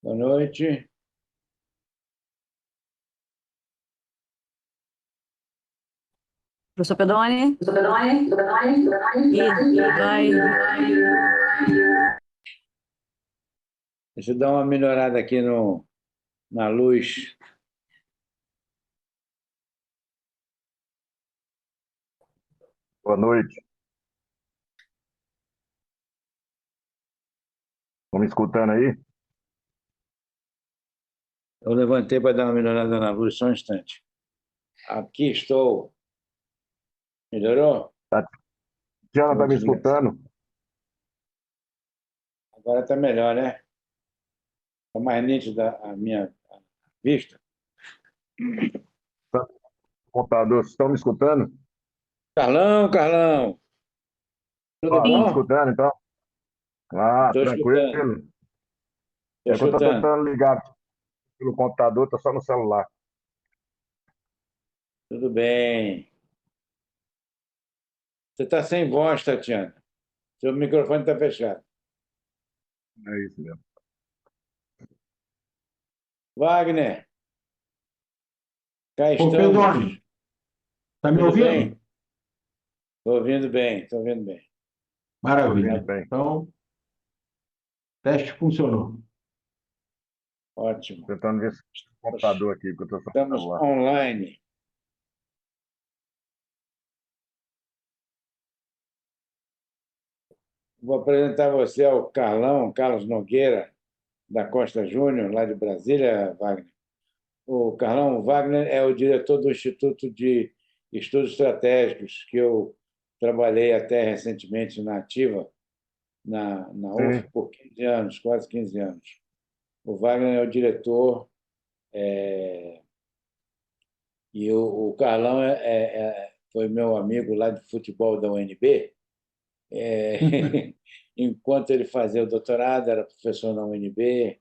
Boa noite. Professor Pedoni? Vai. Deixa eu dar uma melhorada aqui na luz. Boa noite. Estão me escutando aí? Eu levantei para dar uma melhorada na luz, só um instante. Aqui estou. Melhorou? Já está me escutando? Agora está melhor, né? Está mais nítida a minha vista. Computador, vocês estão me escutando? Carlão! Tudo Estão me bom? escutando, então? Estou escutando. Tranquilo. Estou É que eu estou escutando. tentando ligar pelo computador, está só no celular. Tudo bem. Você está sem voz, Tatiana. Seu microfone está fechado. É isso mesmo. Wagner, cá Ô, estamos. Pedoni, tá me Tudo ouvindo? bem? Estou ouvindo bem, estou ouvindo bem. Maravilha. Ouvindo bem. Então, o teste funcionou. Ótimo. Tentando ver se o computador aqui, porque eu estou só no Estamos celular. online. Vou apresentar você ao Carlos Nogueira, da Costa Júnior, lá de Brasília, Wagner. O Carlão Wagner é o diretor do Instituto de Estudos Estratégicos, que eu trabalhei até recentemente na Ativa, na UF, Sim. por 15 anos, quase 15 anos. O Wagner é o diretor, e o Carlão foi meu amigo lá de futebol da UNB. Enquanto ele fazia o doutorado, era professor na UNB,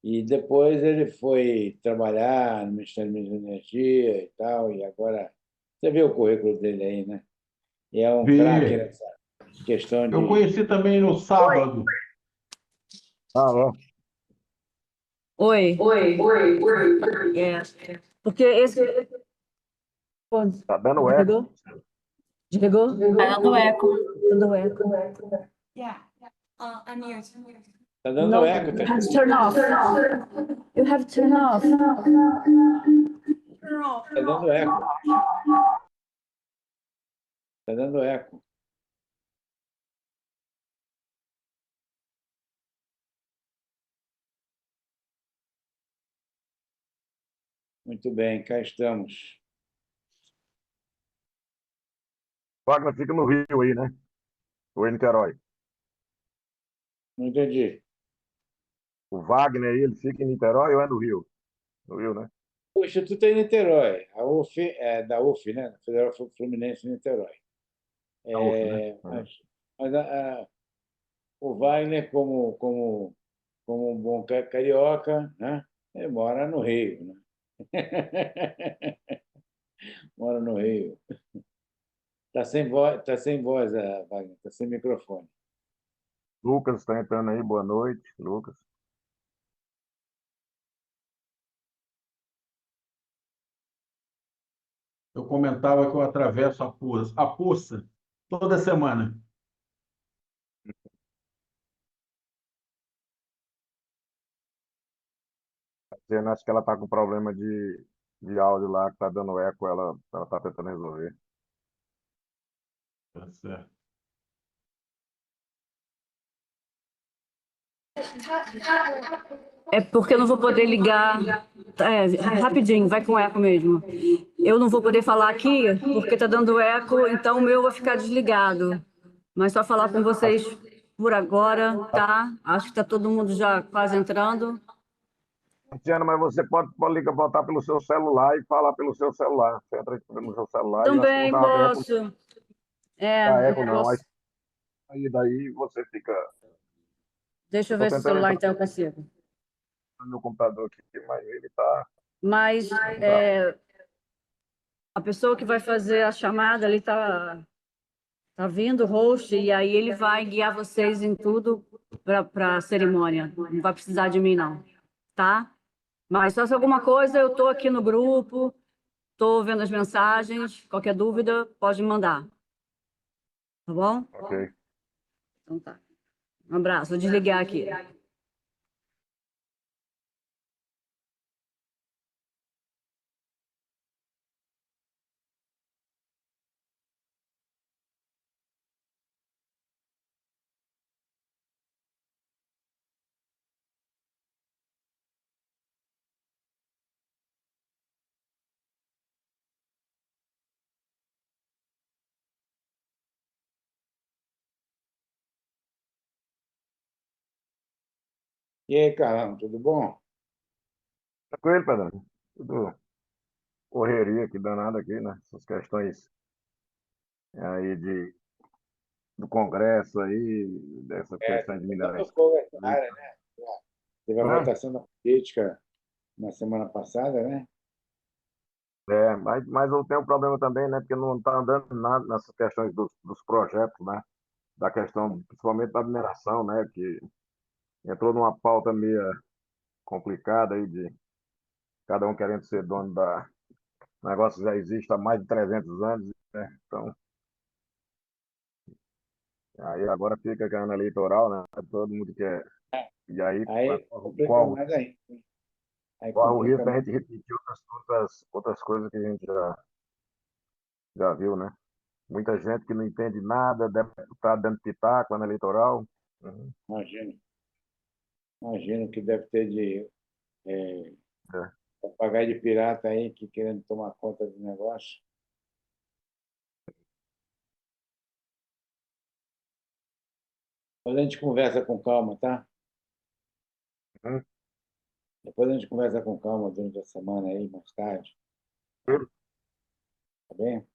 e depois ele foi trabalhar no Ministério da Energia e tal, e agora você vê o currículo dele aí, né? E é um craque Vi. nessa questão Eu de... conheci também no sábado. Ó. Oi. É. Porque esse... Pô, Tá dando eco. Desligou? Tá dando eco. Tudo eco. Está dando No, eco, you have to turn off. You have to turn off. Está dando eco. Está dando eco. Muito bem, cá estamos. Wagner fica no Rio aí, né? Ou em Niterói. Não entendi. O Wagner aí, ele fica em Niterói ou é no Rio? No Rio, né? O Instituto é em Niterói. A UF é da UF, né? Federal Fluminense em Niterói. Na UF, né? Mas o Wagner, como um bom carioca, né? Ele mora no Rio, né? Mora no Rio. Tá sem voz, Wagner, está sem microfone. Lucas está entrando aí, boa noite, Lucas. Eu comentava que eu atravesso a poça toda semana. Dizendo, acho que ela está com problema de áudio lá, que está dando eco, ela está tentando resolver. Tá certo. É porque eu não vou poder ligar. Rapidinho, vai com eco mesmo. Eu não vou poder falar aqui porque tá dando eco, então o meu vai ficar desligado. Mas só falar com vocês por agora, tá? Acho que tá todo mundo já quase entrando. Tatiana, mas você pode ligar, botar pelo seu celular e falar pelo seu celular. Você entra no seu celular e eu acho que não Também dá eco, posso. não. Posso. Daí você fica. Deixa Eu eu estou ver se o tentando celular entrar então eu consigo. no meu computador aqui, mas ele está. Mas a pessoa que vai fazer a chamada ali tá vindo, o host, e aí ele vai guiar vocês em tudo para a cerimônia. Não vai precisar de mim, não. tá? Mas só se alguma coisa, eu estou aqui no grupo, estou vendo as mensagens, qualquer dúvida, pode mandar, tá bom? Ok. Então tá. Um abraço, vou desligar aqui. E aí, Carlão, tudo bom? Tranquilo, Pedro? Tudo correria aqui, danada aqui, né? Essas questões aí do Congresso aí, dessa questão de Dando mineração. fogo essa área, né? Teve a Né? votação da política na semana passada, né? Mas eu tenho um problema também, né? Porque não está andando nada nessas questões dos projetos, né? Da questão, principalmente da mineração, né? Que entrou numa pauta meio complicada aí de cada um querendo ser dono da. O negócio já existe há mais de 300 anos, né? Então, aí agora fica com a ano eleitoral, né? Todo mundo quer. E aí, Aí complica qual, mais ainda. Aí qual o complica risco da mais. gente repetir outras coisas que a gente já viu, né? Muita gente que não entende nada, deputado dando pitaco no eleitoral. Uhum. Imagino. Imagino que deve ter de É. papagaio de pirata aí que querendo tomar conta do negócio. Depois a gente conversa com calma, tá? Uhum. Depois a gente conversa com calma durante a semana aí, mais tarde, tá bem?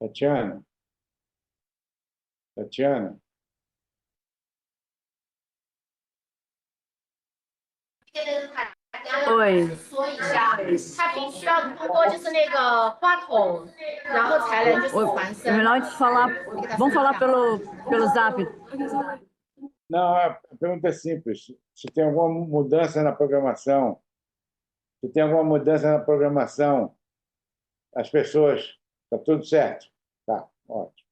Tatiana? Tatiana? Oi. 说一下，它必须要通过就是那个话筒，然后才能就是完声。 É melhor a gente falar. Vamos falar pelo Zap. Não, a pergunta é simples. Se tem alguma mudança na programação, se tem alguma mudança na programação, as pessoas, está tudo certo? Tá, ótimo.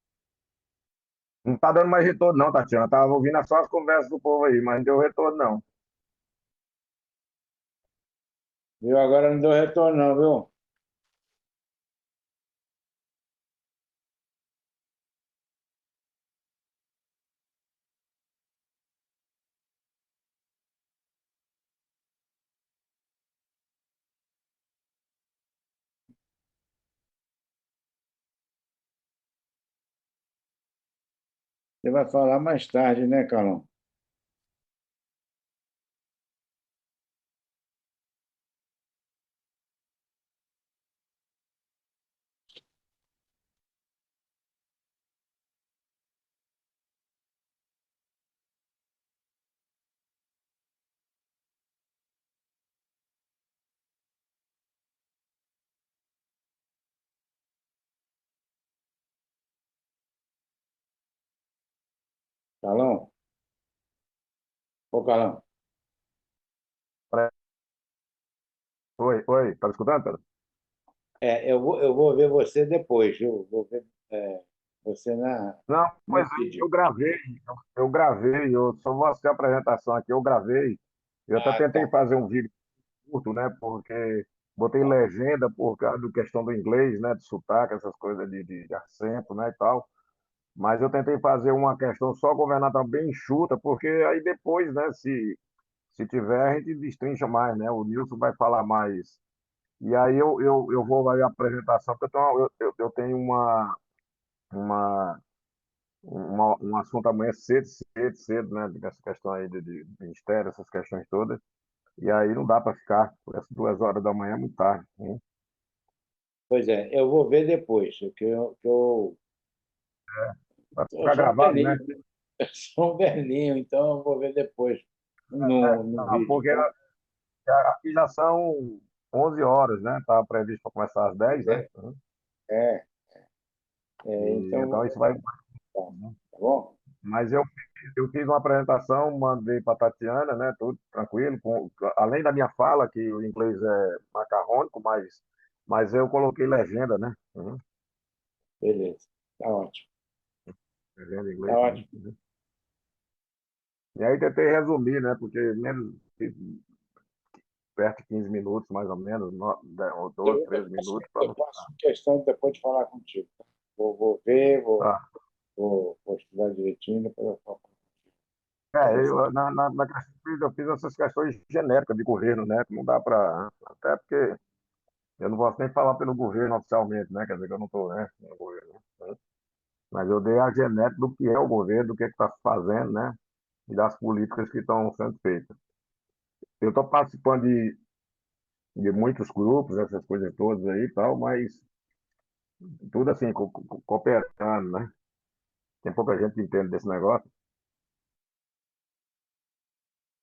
Não está dando mais retorno, não, Tatiana. Estava ouvindo só as conversas do povo aí, mas não deu retorno, não. Viu? Agora não deu retorno, não, viu? Você vai falar mais tarde, né, Carlão? Carlão? Ô, Carlão. Oi, oi, tá me escutando, Pedro? Eu vou ver você depois, viu? Vou ver você Não, no pois é, vídeo. eu gravei, eu só vou assistir a apresentação aqui, eu gravei. Eu até Ah, tentei tá. fazer um vídeo curto, né? Porque botei legenda por causa da questão do inglês, né? De sotaque, essas coisas de acento, né? E tal. Mas eu tentei fazer uma questão só governamental bem enxuta, porque aí depois, né? Se tiver, a gente destrincha mais, né? O Nilson vai falar mais. E aí eu vou aí a apresentação, porque eu tenho uma, um assunto amanhã cedo, cedo, cedo, né? Dessa questão aí de ministério, essas questões todas. E aí não dá para ficar por essas 2 horas da manhã, é muito tarde, né? Pois é, eu vou ver depois, Vai eu ficar sou um gravado, né? velhinho, eu sou um velhinho, então eu vou ver depois no Ah, vídeo, porque tá? aqui já são 11 horas, né? Estava previsto para começar às 10, Pois né? é, é, E, então, então isso vai. tá, tá bom? Mas eu fiz uma apresentação, mandei para a Tatiana, né? Tudo tranquilo. Além da minha fala, que o inglês é macarrônico, mas eu coloquei legenda, né? Uhum. Beleza, tá ótimo, Legenda em tá inglês também. ótimo. Uhum. E aí tentei resumir, né? Porque menos perto de 15 minutos, mais ou menos, ou 12, Eu, 13 eu faço, minutos, para eu não faço questão depois de falar contigo, tá? Vou ver, ficar. vou estudar direitinho, depois eu falo contigo. Na questão eu fiz essas questões genéricas de governo, né? Que não dá para. Até porque eu não posso nem falar pelo governo oficialmente, né? Quer dizer que eu não estou, né, no governo, né? Mas eu dei a genérica do que é o governo, do que está se fazendo, né? E das políticas que estão sendo feitas. Eu estou participando de muitos grupos, essas coisas todas aí e tal, mas tudo assim, cooperando, né? Tem pouca gente que entende desse negócio.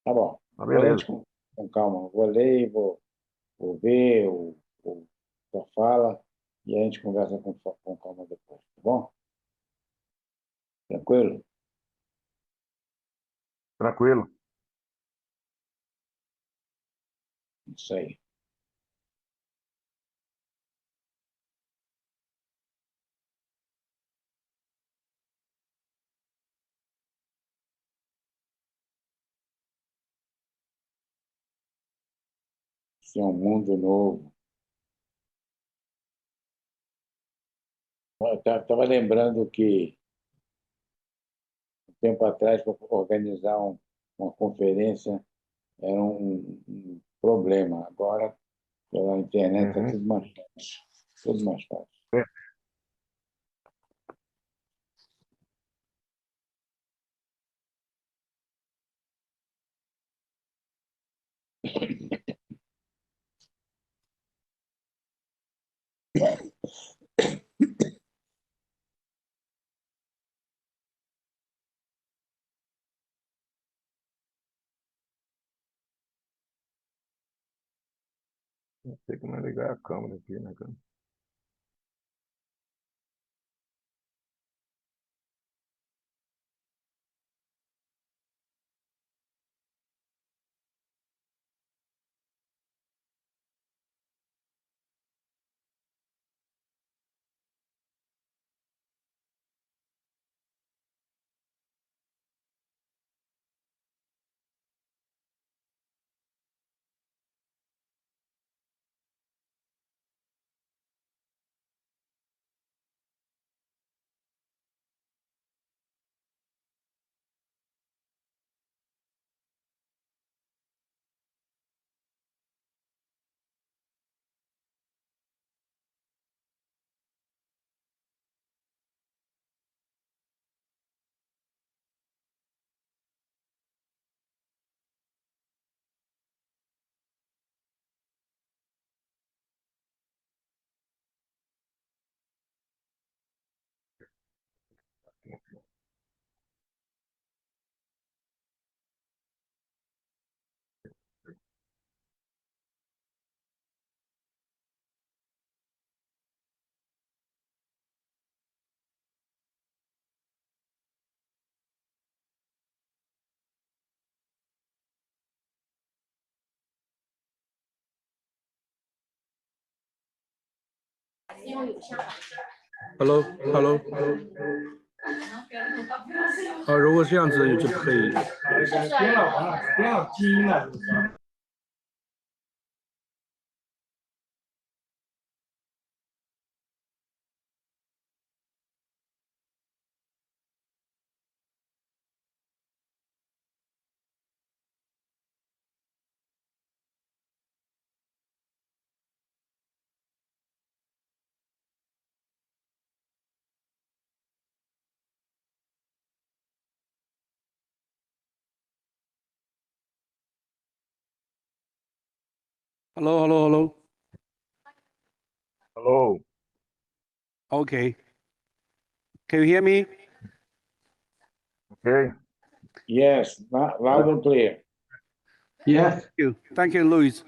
Tá bom, Mas depois a gente beleza. com calma, vou ler, vou ver tua fala e a gente conversa com calma depois, tá bom? Tranquilo? Tranquilo. Isso aí. Isso é um mundo novo. Eu estava lembrando que, um tempo atrás, para organizar uma conferência, era um problema. Agora, pela internet, está Uhum. tudo mais fácil. Tudo mais fácil. Não sei como é ligar a câmera aqui, né, cara? Hello Hello， 如果这样子就可以。编了完了，编了基因了，就是。Hello。 Hello. Okay. Can you hear me? Ok. Yes, loud and clear. Yes. Thank you, Luis.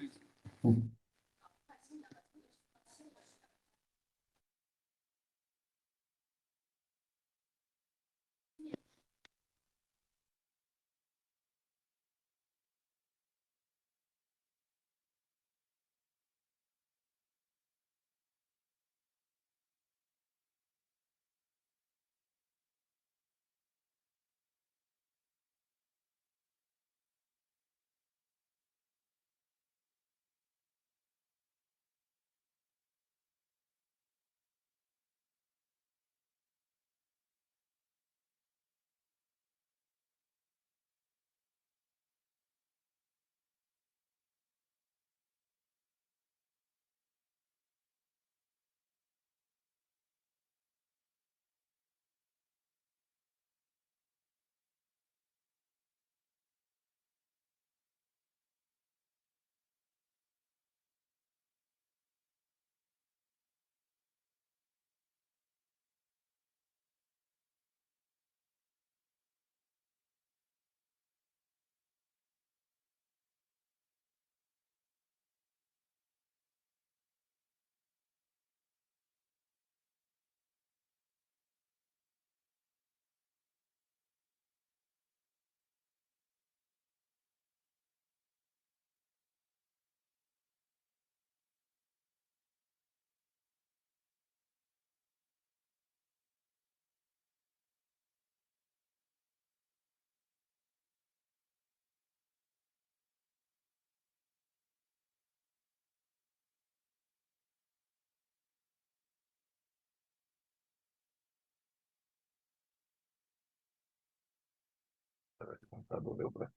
Esse computador deu para.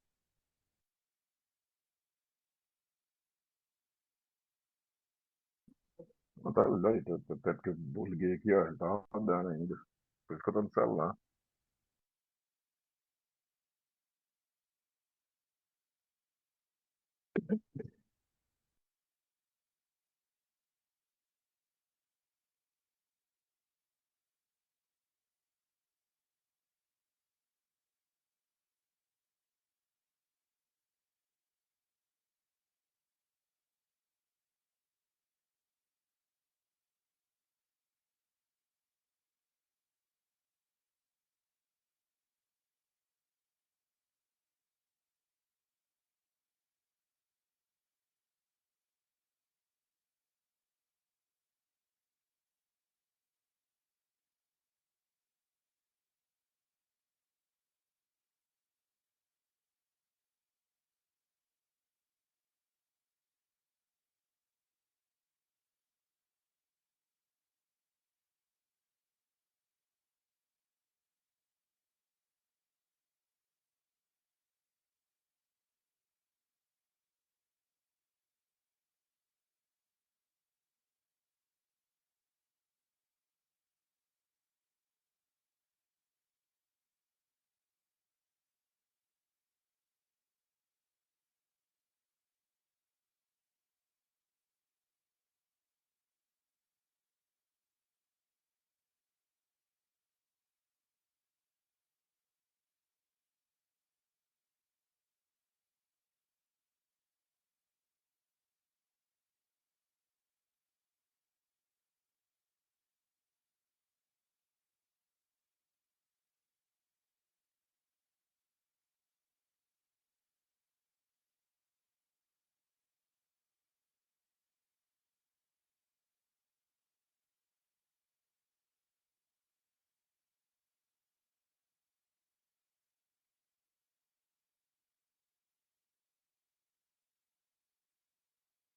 Não tá olhando, até porque eu liguei aqui, ó, ele tava rodando ainda. Por isso que eu tô no celular.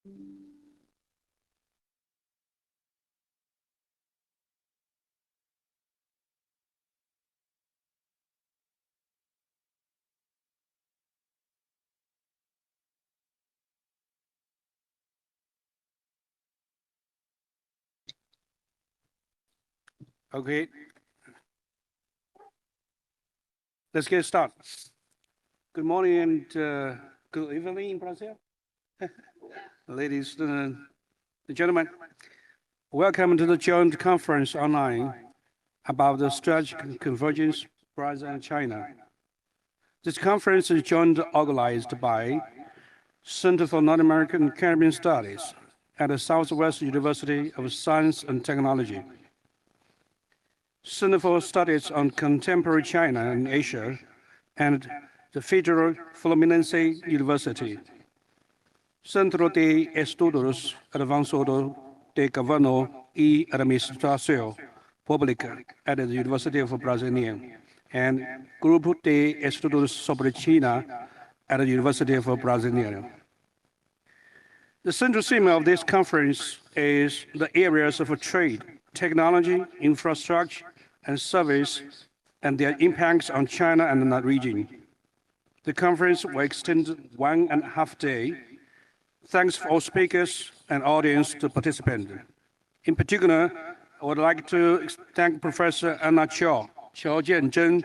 Okay. Let's get started. Good morning and good evening in Brazil. Ladies and gentlemen, welcome to the joint conference online about the strategic convergence Brazil and China. This conference is jointly organized by Center for Latino-American and Caribbean Studies at the Southwest University of Science and Technology, Center for Studies on Contemporary China and Asia, and the Federal Fluminense University, Centro de Estudos Avançados de Governo e Administração, Pública at the University of Brasília, and Grupo de Estudos sobre China at the University of Brasília. The central theme of this conference is the areas of trade, technology, infrastructure, and service, and their impacts on China and the region. The conference will extend 1.5 days. Thanks for all speakers and audience to participate. In particular, I would like to thank Professor Anna Qiao Jianzhen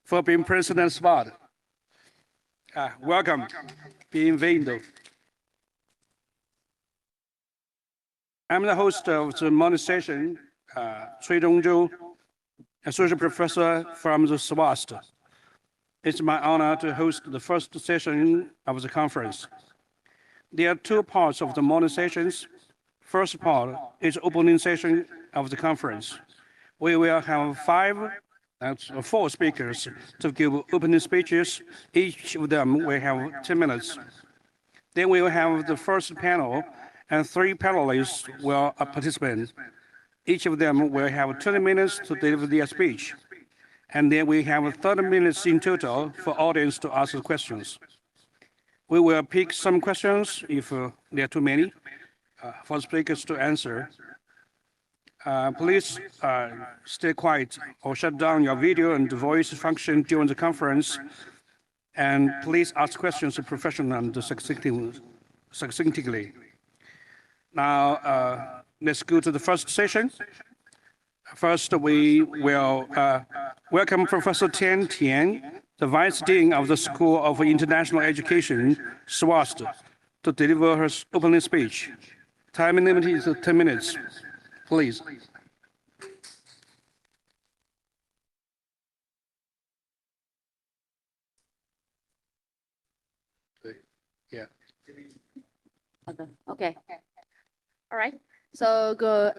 for being present and spot. Welcome. Bem-vindo. I'm the host of the morning session, Cui Dongzhou, Associate Professor from the SWAST. It's my honor to host the first session of the conference. There are two parts of the morning sessions. First part is opening session of the conference. We will have four speakers to give opening speeches. Each of them will have 10 minutes. Then we will have the first panel, and 3 panelists will participate. Each of them will have 20 minutes to deliver their speech. And then we have 30 minutes in total for audience to ask questions. We will pick some questions if there are too many for speakers to answer. Please stay quiet or shut down your video and voice function during the conference. And please ask questions professionally and succinctly. Now, let's go to the first session. First, we will welcome Professor Tian Tian, the Vice Dean of the School of International Education, SWAST, to deliver her opening speech. Time limit is 10 minutes. Please. Yeah. Okay. All right. So good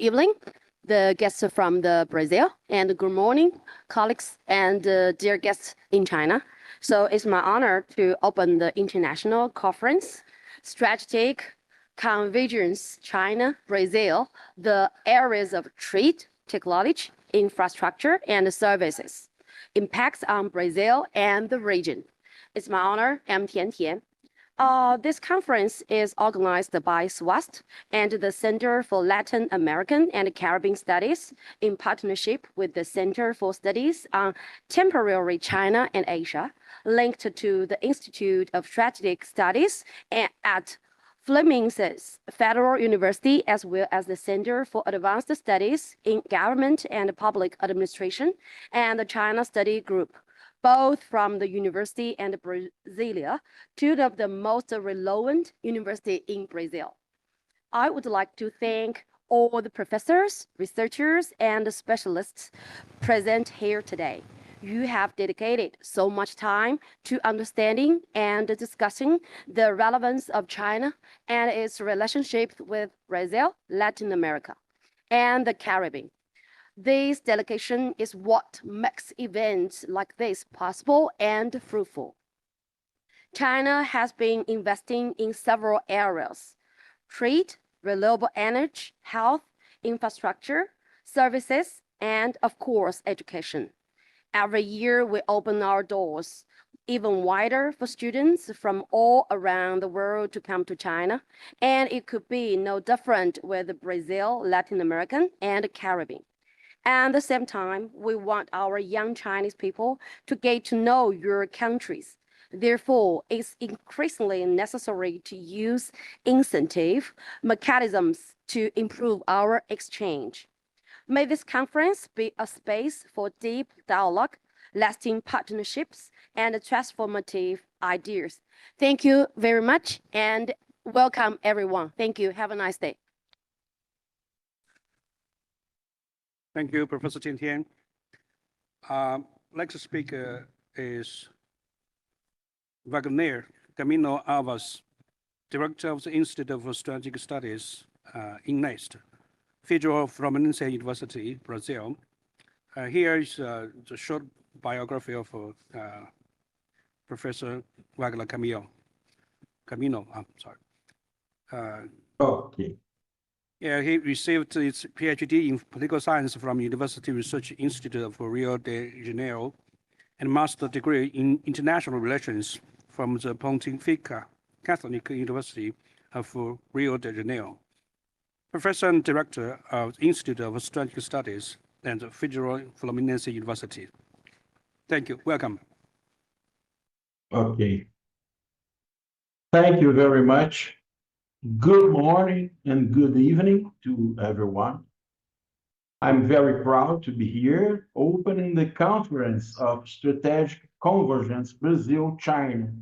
evening, the guests from Brazil, and good morning, colleagues and dear guests in China. So it's my honor to open the international conference, Strategic Convergence China-Brazil, the areas of trade, technology, infrastructure, and services, impacts on Brazil and the region. It's my honor, I'm Tian Tian. This conference is organized by SWAST and the Center for Latin American and Caribbean Studies in partnership with the Center for Studies on Temporary China and Asia, linked to the Institute of Strategic Studies at Fluminense Federal University, as well as the Center for Advanced Studies in Government and Public Administration and the China Study Group, both from the University and Brasilia, two of the most relevant universities in Brazil. I would like to thank all the professors, researchers, and specialists present here today. You have dedicated so much time to understanding and discussing the relevance of China and its relationship with Brazil, Latin America, and the Caribbean. This delegation is what makes events like this possible and fruitful. China has been investing in several areas: trade, renewable energy, health, infrastructure, services, and of course, education. Every year we open our doors even wider for students from all around the world to come to China. And it could be no different with Brazil, Latin American, and the Caribbean. At the same time, we want our young Chinese people to get to know your countries. Therefore, it's increasingly necessary to use incentive mechanisms to improve our exchange. May this conference be a space for deep dialogue, lasting partnerships, and transformative ideas. Thank you very much and welcome everyone. Thank you. Have a nice day. Thank you, Professor Tian Tian. Next speaker is Wagner Camino Alves, Director of the Institute for Strategic Studies in Esta, Federal Fluminense University, Brazil. Here is the short biography of Professor Wagner Camino. Okay. Yeah, he received his PhD in political science from University Research Institute of Rio de Janeiro and master degree in international relations from the Pontificia Catholic University of Rio de Janeiro. Professor and Director of the Institute of Strategic Studies and Federal Fluminense University. Thank you. Welcome. Okay. Thank you very much. Good morning and good evening to everyone. I'm very proud to be here opening the Conference of Strategic Convergence Brazil-China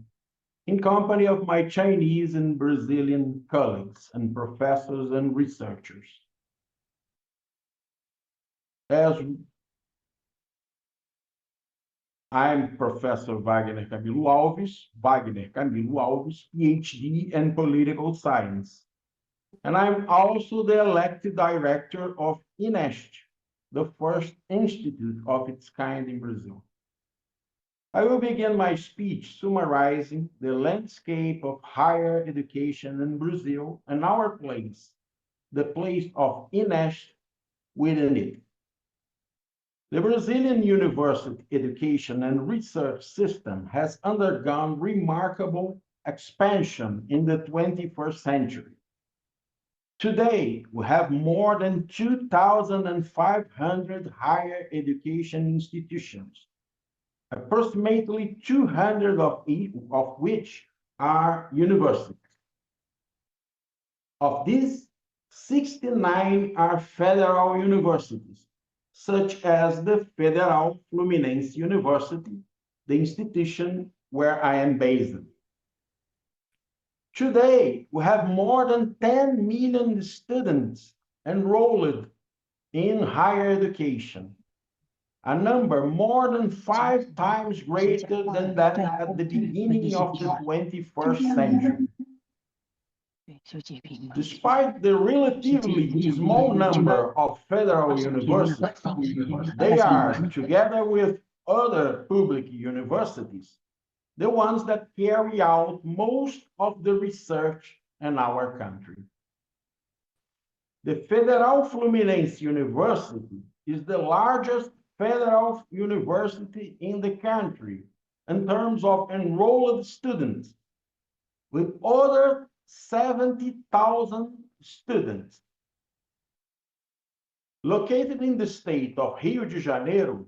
in company of my Chinese and Brazilian colleagues and professors and researchers. As I'm Professor Wagner Camilo Alves, PhD in Political Science. And I'm also the elected director of Esta, the first institute of its kind in Brazil. I will begin my speech summarizing the landscape of higher education in Brazil and our place, the place of Esta within it. The Brazilian university education and research system has undergone remarkable expansion in the 21st century. Today, we have more than 2,500 higher education institutions, approximately 200 of which are universities. Of these, 69 are federal universities, such as the Federal Fluminense University, the institution where I am based. Today, we have more than 10 million students enrolled in higher education, a number more than 5 times greater than that at the beginning of the 21st century. Despite the relatively small number of federal universities, they are, together with other public universities, the ones that carry out most of the research in our country. The Federal Fluminense University is the largest federal university in the country in terms of enrolled students, with over 70,000 students. Located in the state of Rio de Janeiro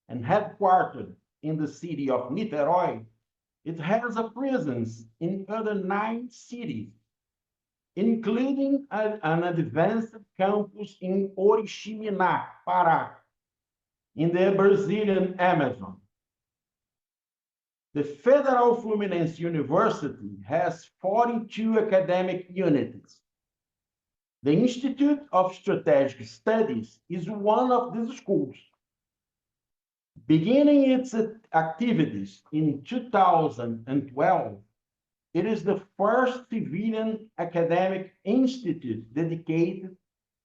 and headquartered in the city of Niterói, it has a presence in other 9 cities, including an advanced campus in Oriximiná, Pará, in the Brazilian Amazon. The Federal Fluminense University has 42 academic units. The Institute of Strategic Studies is one of these schools. Beginning its activities in 2012, it is the first civilian academic institute dedicated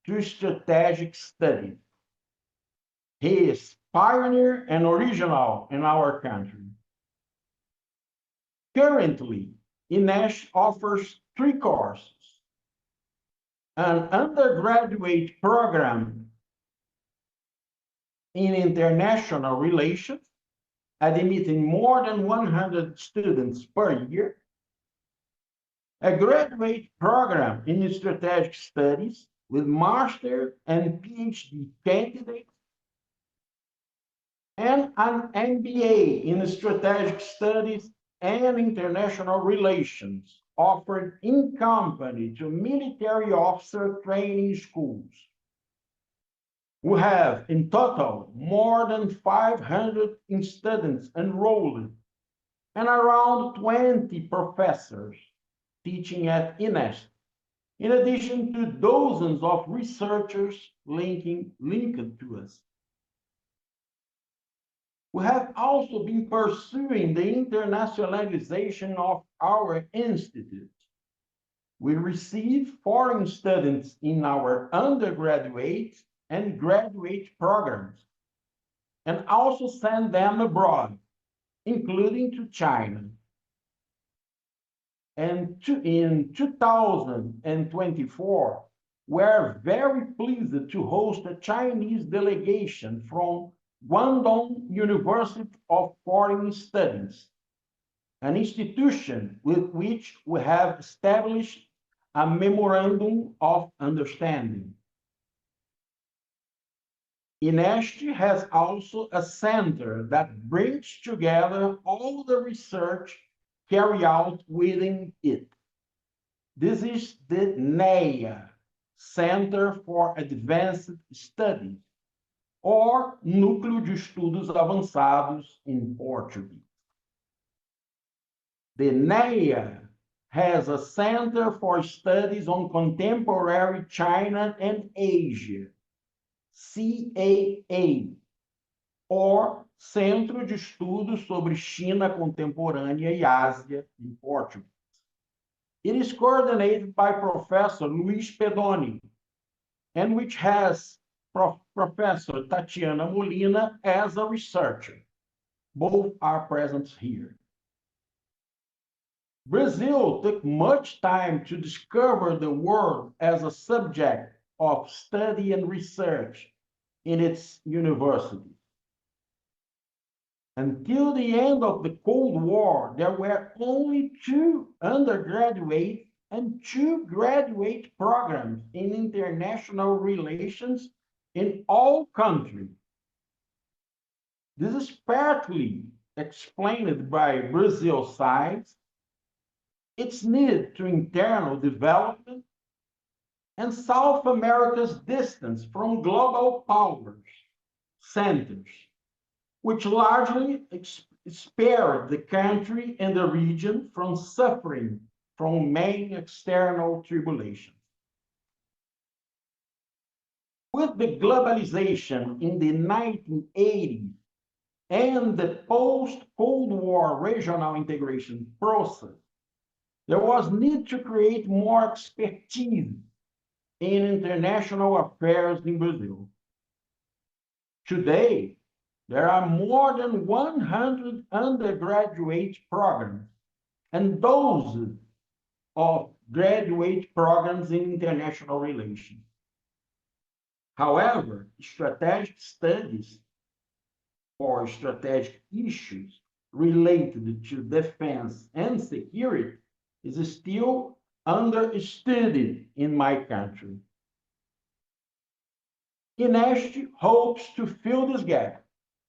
to strategic studies. He is pioneer and original in our country. Currently, Esta offers 3 courses: an undergraduate program in international relations, admitting more than 100 students per year, a graduate program in strategic studies with master and PhD candidates, and an MBA in strategic studies and international relations offered in company to military officer training schools. We have in total more than 500 students enrolled and around 20 professors teaching at Esta, in addition to dozens of researchers linked to us. We have also been pursuing the internationalization of our institute. We receive foreign students in our undergraduate and graduate programs, and also send them abroad, including to China. And in 2024, we are very pleased to host a Chinese delegation from Guangdong University of Foreign Studies, an institution with which we have established a memorandum of understanding. Esta has also a center that brings together all the research carried out within it. This is the NEA, Center for Advanced Studies, or Núcleo de Estudos Avançados in Portuguese. The NEA has a Center for Studies on Contemporary China and Asia, CEAG, or Centro de Estudos sobre China, Contemporânea e Ásia in Portuguese. It is coordinated by Professor Luis Pedoni, and which has Professor Tatiana Molina as a researcher. Both are present here. Brazil took much time to discover the world as a subject of study and research in its universities. Until the end of the Cold War, there were only 2 undergraduate and 2 graduate programs in international relations in all countries. This is partly explained by Brazil's size, its need to internal development, and South America's distance from global powers centers, which largely spared the country and the region from suffering from main external tribulations. With the globalization in the 1980s and the post-Cold War regional integration process, there was need to create more expertise in international affairs in Brazil. Today, there are more than 100 undergraduate programs and dozens of graduate programs in international relations. However, strategic studies or strategic issues related to defense and security is still understudied in my country. Esta hopes to fill this gap,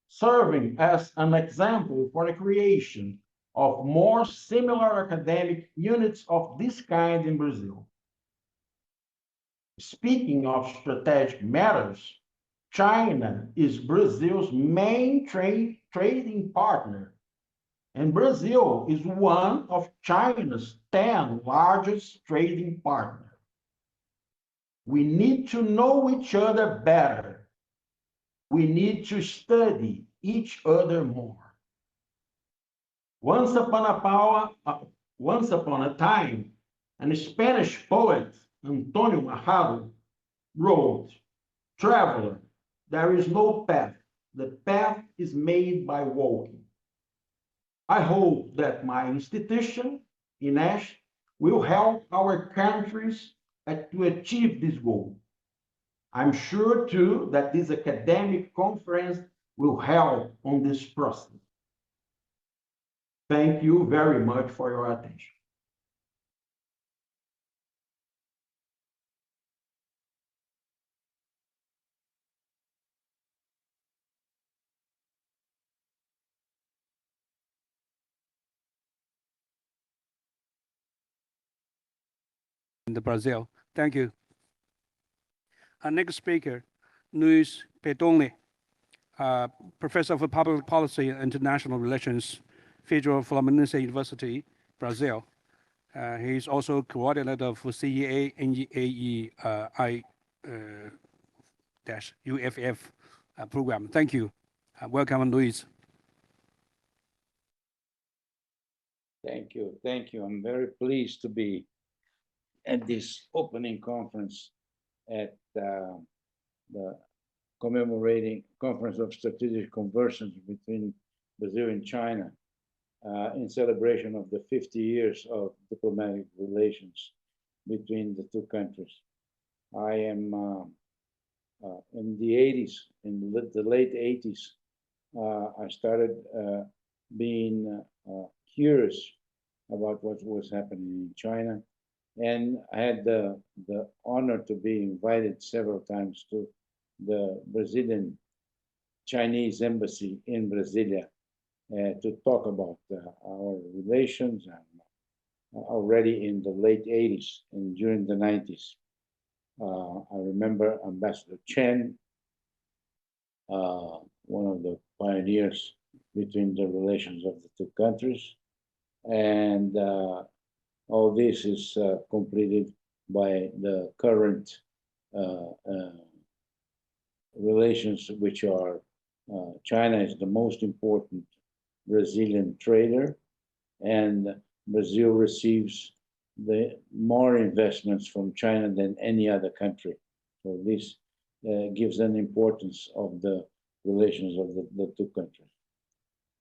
serving as an example for the creation of more similar academic units of this kind in Brazil. Speaking of strategic matters, China is Brazil's main trading partner, and Brazil is one of China's 10 largest trading partners. We need to know each other better. We need to study each other more. Once upon a time, a Spanish poet, Antonio Machado, wrote, "Traveler, there is no path. The path is made by walking." I hope that my institution, Esta, will help our countries to achieve this goal. I'm sure, too, that this academic conference will help on this process. Thank you very much for your attention. In Brazil. Thank you. Our next speaker, Luis Pedonle, Professor of Public Policy and International Relations, Federal Fluminense University, Brazil. He is also coordinator of CEA UFF program. Thank you. Welcome, Luis. Thank you. Thank you. I'm very pleased to be at this opening conference at the commemorating Conference of Strategic Convergence between Brazil and China in celebration of the 50 years of diplomatic relations between the two countries. I am in the 80s, in the late 80s, I started being curious about what was happening in China. And I had the honor to be invited several times to the Brazilian Chinese embassy in Brasilia to talk about our relations, and already in the late 80s and during the 90s. I remember Ambassador Chen, one of the pioneers between the relations of the two countries. And all this is completed by the current relations, which are China is the most important Brazilian trader, and Brazil receives more investments from China than any other country. So this gives an importance of the relations of the two countries.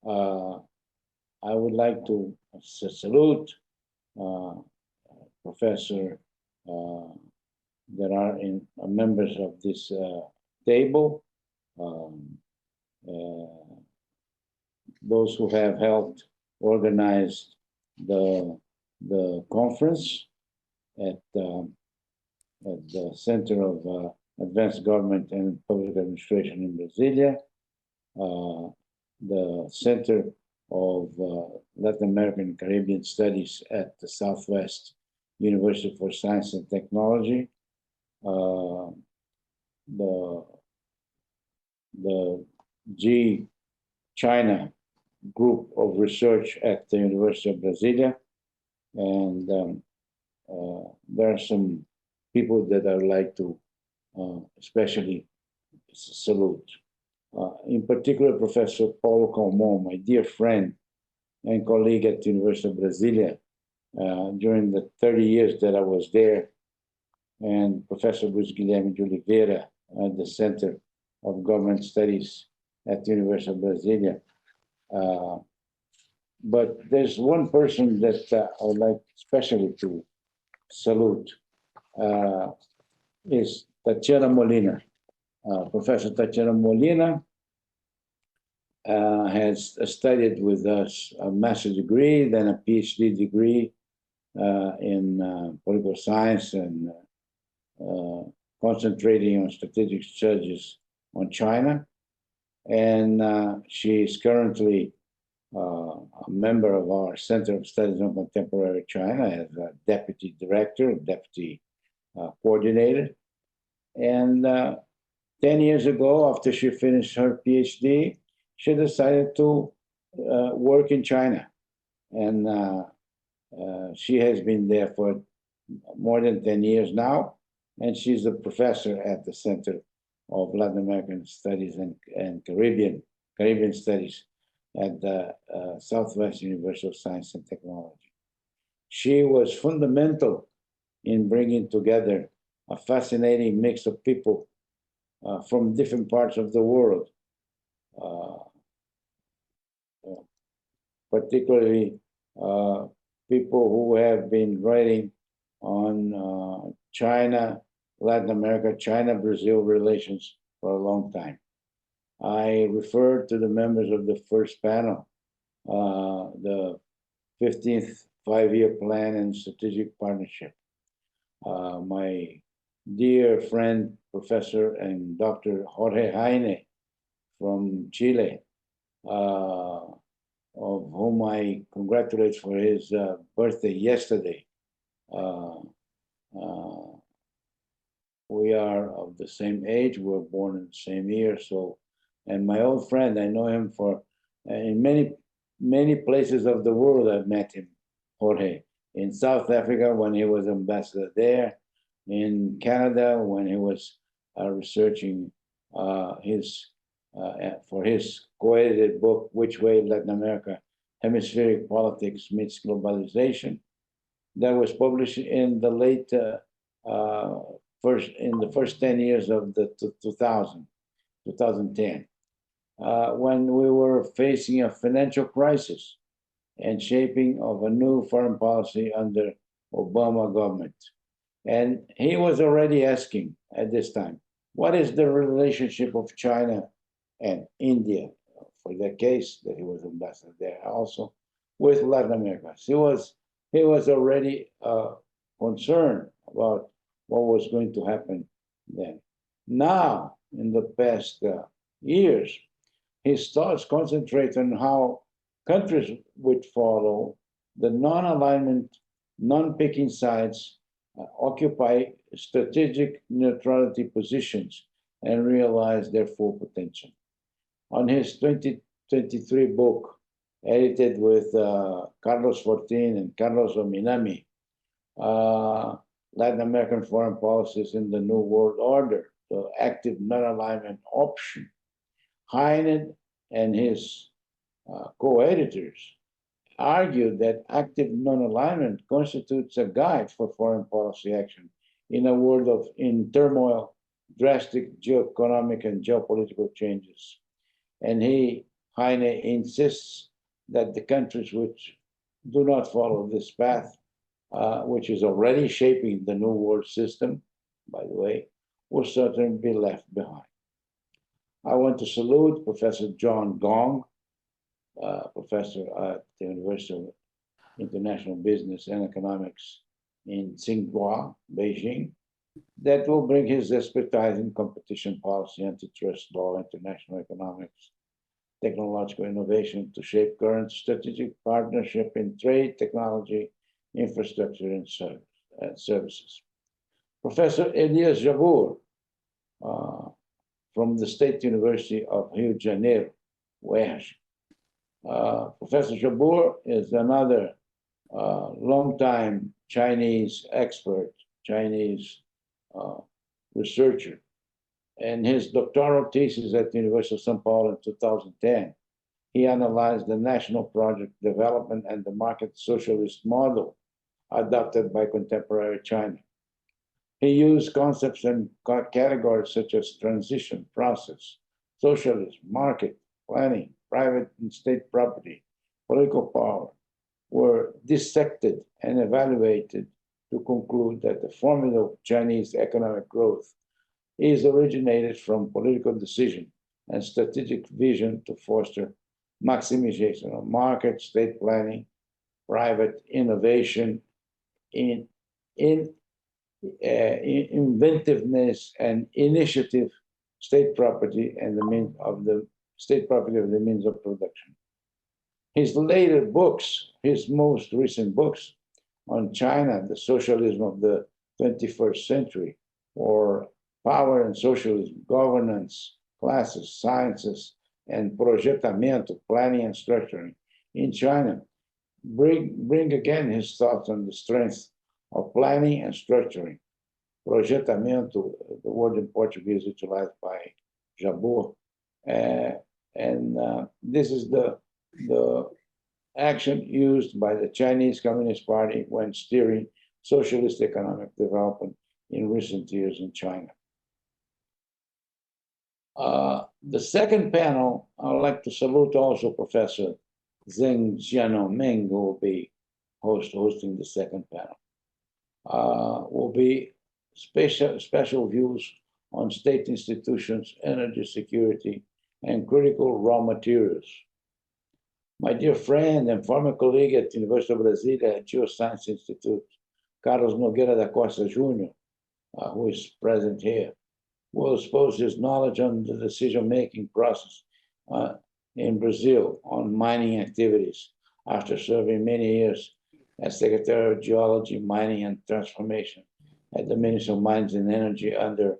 I would like to salute Professor that are members of this table, those who have helped organize the conference at the Center of Advanced Government and Public Administration in Brasilia, the Center of Latin American and Caribbean Studies at the Southwest University for Science and Technology, the China Group of Research at the University of Brasilia, and there are some people that I would like to especially salute. In particular, Professor Paulo Calmon, my dear friend and colleague at the University of Brasilia during the 30 years that I was there, and Professor Luiz Guilherme de Oliveira at the Center of Government Studies at the University of Brasilia. But there's one person that I would like especially to salute, is Tatiana Molina. Professor Tatiana Molina has studied with us a master's degree, then a PhD degree in political science, and concentrating on strategic studies on China. And she is currently a member of our Center of Studies on Contemporary China as a deputy director, deputy coordinator. And 10 years ago, after she finished her PhD, she decided to work in China. And she has been there for more than 10 years now. And she's a professor at the Center of Latin American Studies and Caribbean Studies at the Southwest University of Science and Technology. She was fundamental in bringing together a fascinating mix of people from different parts of the world, particularly people who have been writing on China, Latin America, China-Brazil relations for a long time. I refer to the members of the first panel, the 15th Five-Year Plan and Strategic Partnership. My dear friend, Professor and Dr. Jorge Heine from Chile, of whom I congratulate for his birthday yesterday. We are of the same age, we were born in the same year, so, and my old friend, I know him for, in many places of the world I've met him, Jorge. In South Africa when he was ambassador there, in Canada when he was researching for his co-edited book, Which Way Latin America Hemispheric Politics Meets Globalization, that was published in the late first 10 years of the 2010, when we were facing a financial crisis and shaping of a new foreign policy under Obama government. And he was already asking at this time, what is the relationship of China and India, for the case that he was ambassador there also, with Latin America. He was already concerned about what was going to happen then. Now, in the past years, his thoughts concentrate on how countries would follow the non-alignment, non-picking sides, occupy strategic neutrality positions, and realize their full potential. On his 2023 book, edited with Carlos Fortin and Carlos Ominami, Latin American Foreign Policies in the New World Order, the active non-alignment option, Heine and his co-editors argued that active non-alignment constitutes a guide for foreign policy action in a world in turmoil, drastic geoeconomic and geopolitical changes. And Heine insists that the countries which do not follow this path, which is already shaping the new world system, by the way, will certainly be left behind. I want to salute Professor John Gong, professor at the University of International Business and Economics in Tsinghua, Beijing, that will bring his expertise in competition policy, antitrust law, international economics, technological innovation to shape current strategic partnership in trade, technology, infrastructure, and services. Professor Elias Jabbour from the State University of Rio de Janeiro, UERJ. Professor Jabbour is another longtime Chinese expert, Chinese researcher. And his doctoral thesis at the University of São Paulo in 2010, he analyzed the national project development and the market socialist model adopted by contemporary China. He used concepts and categories such as transition, process, socialism, market, planning, private and state property, political power, were dissected and evaluated to conclude that the formula of Chinese economic growth is originated from political decision and strategic vision to foster maximization of market, state planning, private innovation, inventiveness and initiative, state property and the means of the state property of the means of production. His later books, his most recent books on China, the socialism of the 21st century, or power and socialism, governance, classes, sciences, and projetamento, planning and structuring in China, bring again his thoughts on the strength of planning and structuring. Projetamento, the word in Portuguese utilized by Jabbour, this is the action used by the Chinese Communist Party when steering socialist economic development in recent years in China. The second panel, I would like to salute also Professor Zheng Jianming, who will be hosting the second panel. Will be special views on state institutions, energy security, and critical raw materials. My dear friend and former colleague at University of Brasília Geoscience Institute, Carlos Nogueira da Costa Jr., who is present here, will expose his knowledge on the decision-making process in Brazil on mining activities after serving many years as Secretary of Geology, Mining and Transformation at the Ministry of Mines and Energy under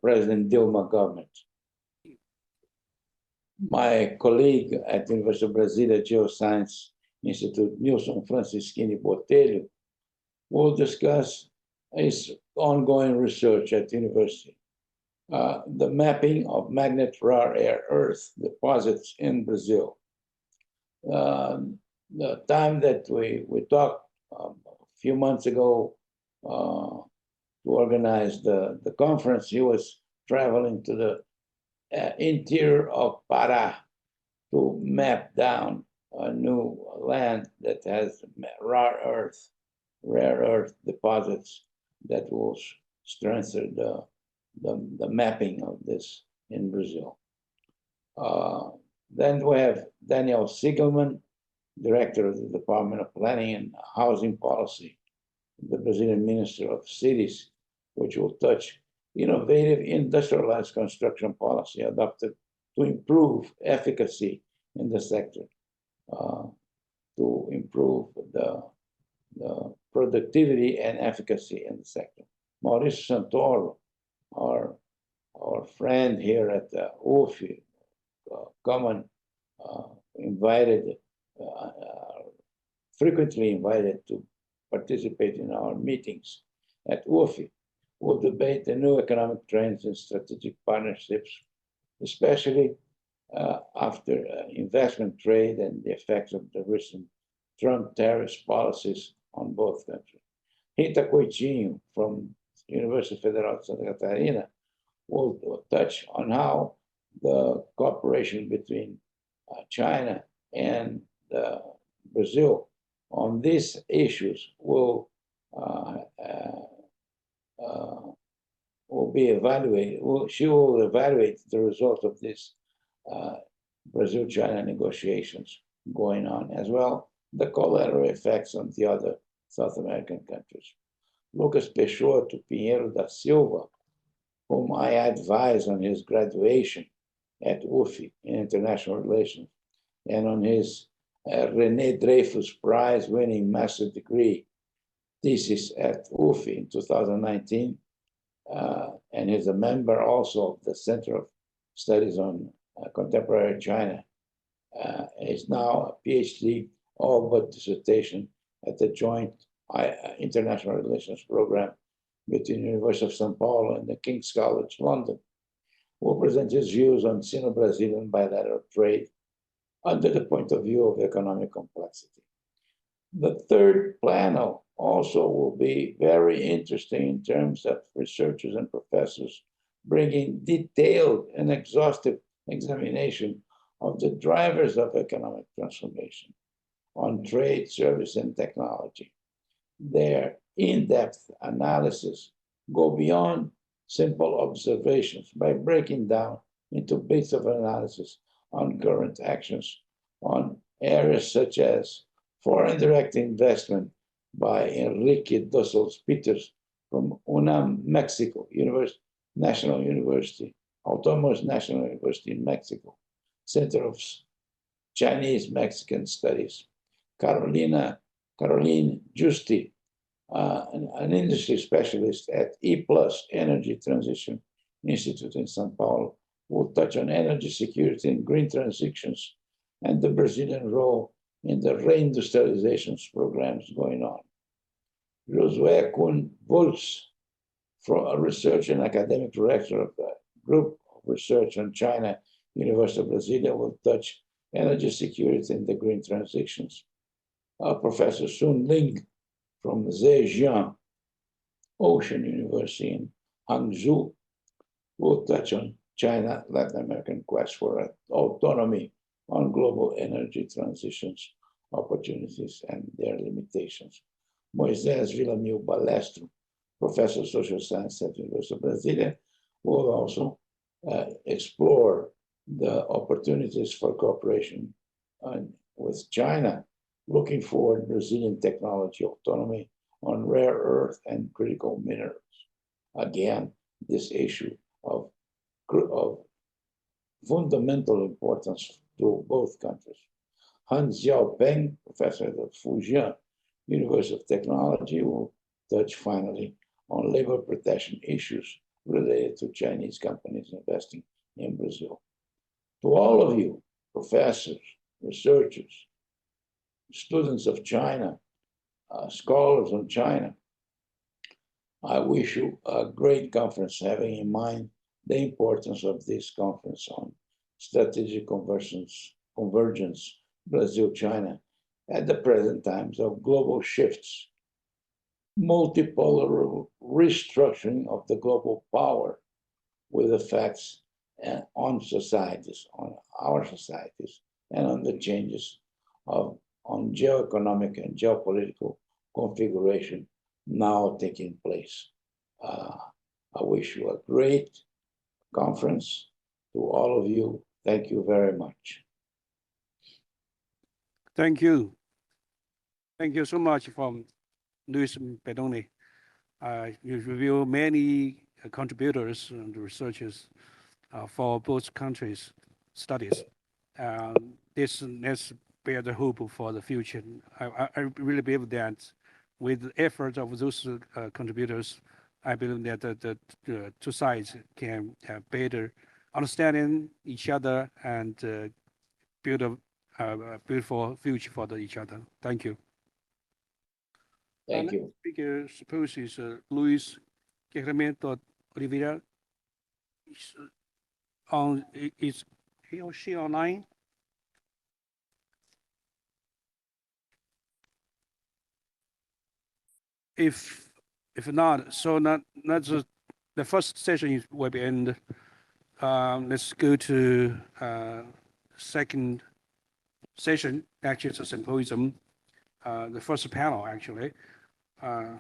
President Dilma government. My colleague at the University of Brasília Geoscience Institute, Nilson Francischini Botelho, will discuss his ongoing research at the university, the mapping of magnet rare earth deposits in Brazil. The time that we talked a few months ago to organize the conference, he was traveling to the interior of Pará to map down a new land that has rare earth deposits that will strengthen the mapping of this in Brazil. Then we have Daniel Siegelman, Director of the Department of Planning and Housing Policy, the Brazilian Minister of Cities, which will touch innovative industrialized construction policy adopted to improve efficacy in the sector, to improve the productivity and efficacy in the sector. Mauricio Santoro, our friend here at the UFI, frequently invited to participate in our meetings at UFI, will debate the new economic trends and strategic partnerships, especially after investment trade and the effects of the recent Trump tariffs policies on both countries. Rita Coitinho from University Federal of Santa Catarina will touch on how the cooperation between China and Brazil on these issues will be evaluated. She will evaluate the result of these Brazil-China negotiations going on, as well the collateral effects on the other South American countries. Lucas Peixoto Pinheiro da Silva, whom I advise on his graduation at UFI in International Relations and on his René Dreyfus Prize-winning master's degree thesis at UFI in 2019, and he's a member also of the Center of Studies on Contemporary China. He's now a PhD, all but dissertation, at the joint International Relations program between the University of São Paulo and the King's College London. Will present his views on Sino-Brazilian bilateral trade under the point of view of economic complexity. The third panel also will be very interesting in terms of researchers and professors bringing detailed and exhaustive examination of the drivers of economic transformation on trade, service, and technology. Their in-depth analysis go beyond simple observations by breaking down into bits of analysis on current actions on areas such as foreign direct investment by Enrique Dossos Peters from UNAM, Mexico, National University, Autonomous National University in Mexico, Center of Chinese-Mexican Studies. Caroline Justi, an industry specialist at E+ Energy Transition Institute in São Paulo, will touch on energy security and green transitions and the Brazilian role in the reindustrialization programs going on. Josué Kuhn-Volz, from a research and academic director of the Group of Research on China, University of Brasília, will touch energy security and the green transitions. Professor Sun Ling from Zhejiang Ocean University in Hangzhou will touch on China, Latin American quest for autonomy on global energy transitions, opportunities, and their limitations. Moisés Villamil Balestro, Professor of Social Science at the University of Brasília, will also explore the opportunities for cooperation with China, looking forward Brazilian technology autonomy on rare earth and critical minerals. Again, this issue of fundamental importance to both countries. Han Xiaopeng, professor at Fujian University of Technology, will touch finally on labor protection issues related to Chinese companies investing in Brazil. To all of you, professors, researchers, students of China, scholars on China, I wish you a great conference, having in mind the importance of this conference on strategic convergence, Brazil-China, at the present times of global shifts, multipolar restructuring of the global power with effects on societies, on our societies, and on the changes on geoeconomic and geopolitical configuration now taking place. I wish you a great conference. To all of you, thank you very much. Thank you. Thank you so much from Luis Pedoni. You review many contributors and researchers for both countries' studies. This bear the hope for the future. I really believe that with the effort of those contributors, I believe that the two sides can have better understanding each other and build a beautiful future for each other. Thank you. Thank you. Speaker supposes Luis Guillermo Oliveira. Is he or she online? If not, so that's the first session will be end. Let's go to second session. Actually, it's a symposium. The first panel, actually. I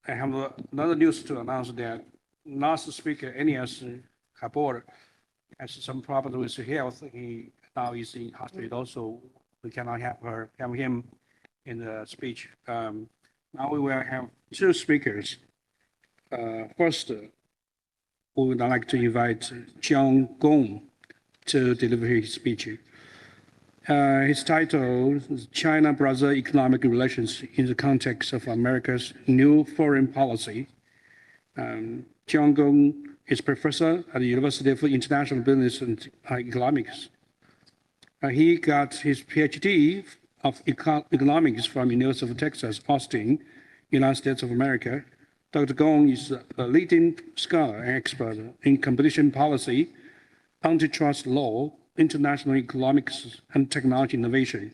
have another news to announce that last speaker, Enias Kabor, has some problem with his health. He now is in hospital, so we cannot have him in the speech. Now we will have two speakers. First, we would like to invite Jiang Gong to deliver his speech. His title is China-Brazil Economic Relations in the Context of America's New Foreign Policy. Jiang Gong is professor at the University of International Business and Economics. He got his PhD of economics from University of Texas, Austin, United States of America. Dr. Gong is a leading scholar and expert in competition policy, antitrust law, international economics, and technology innovation.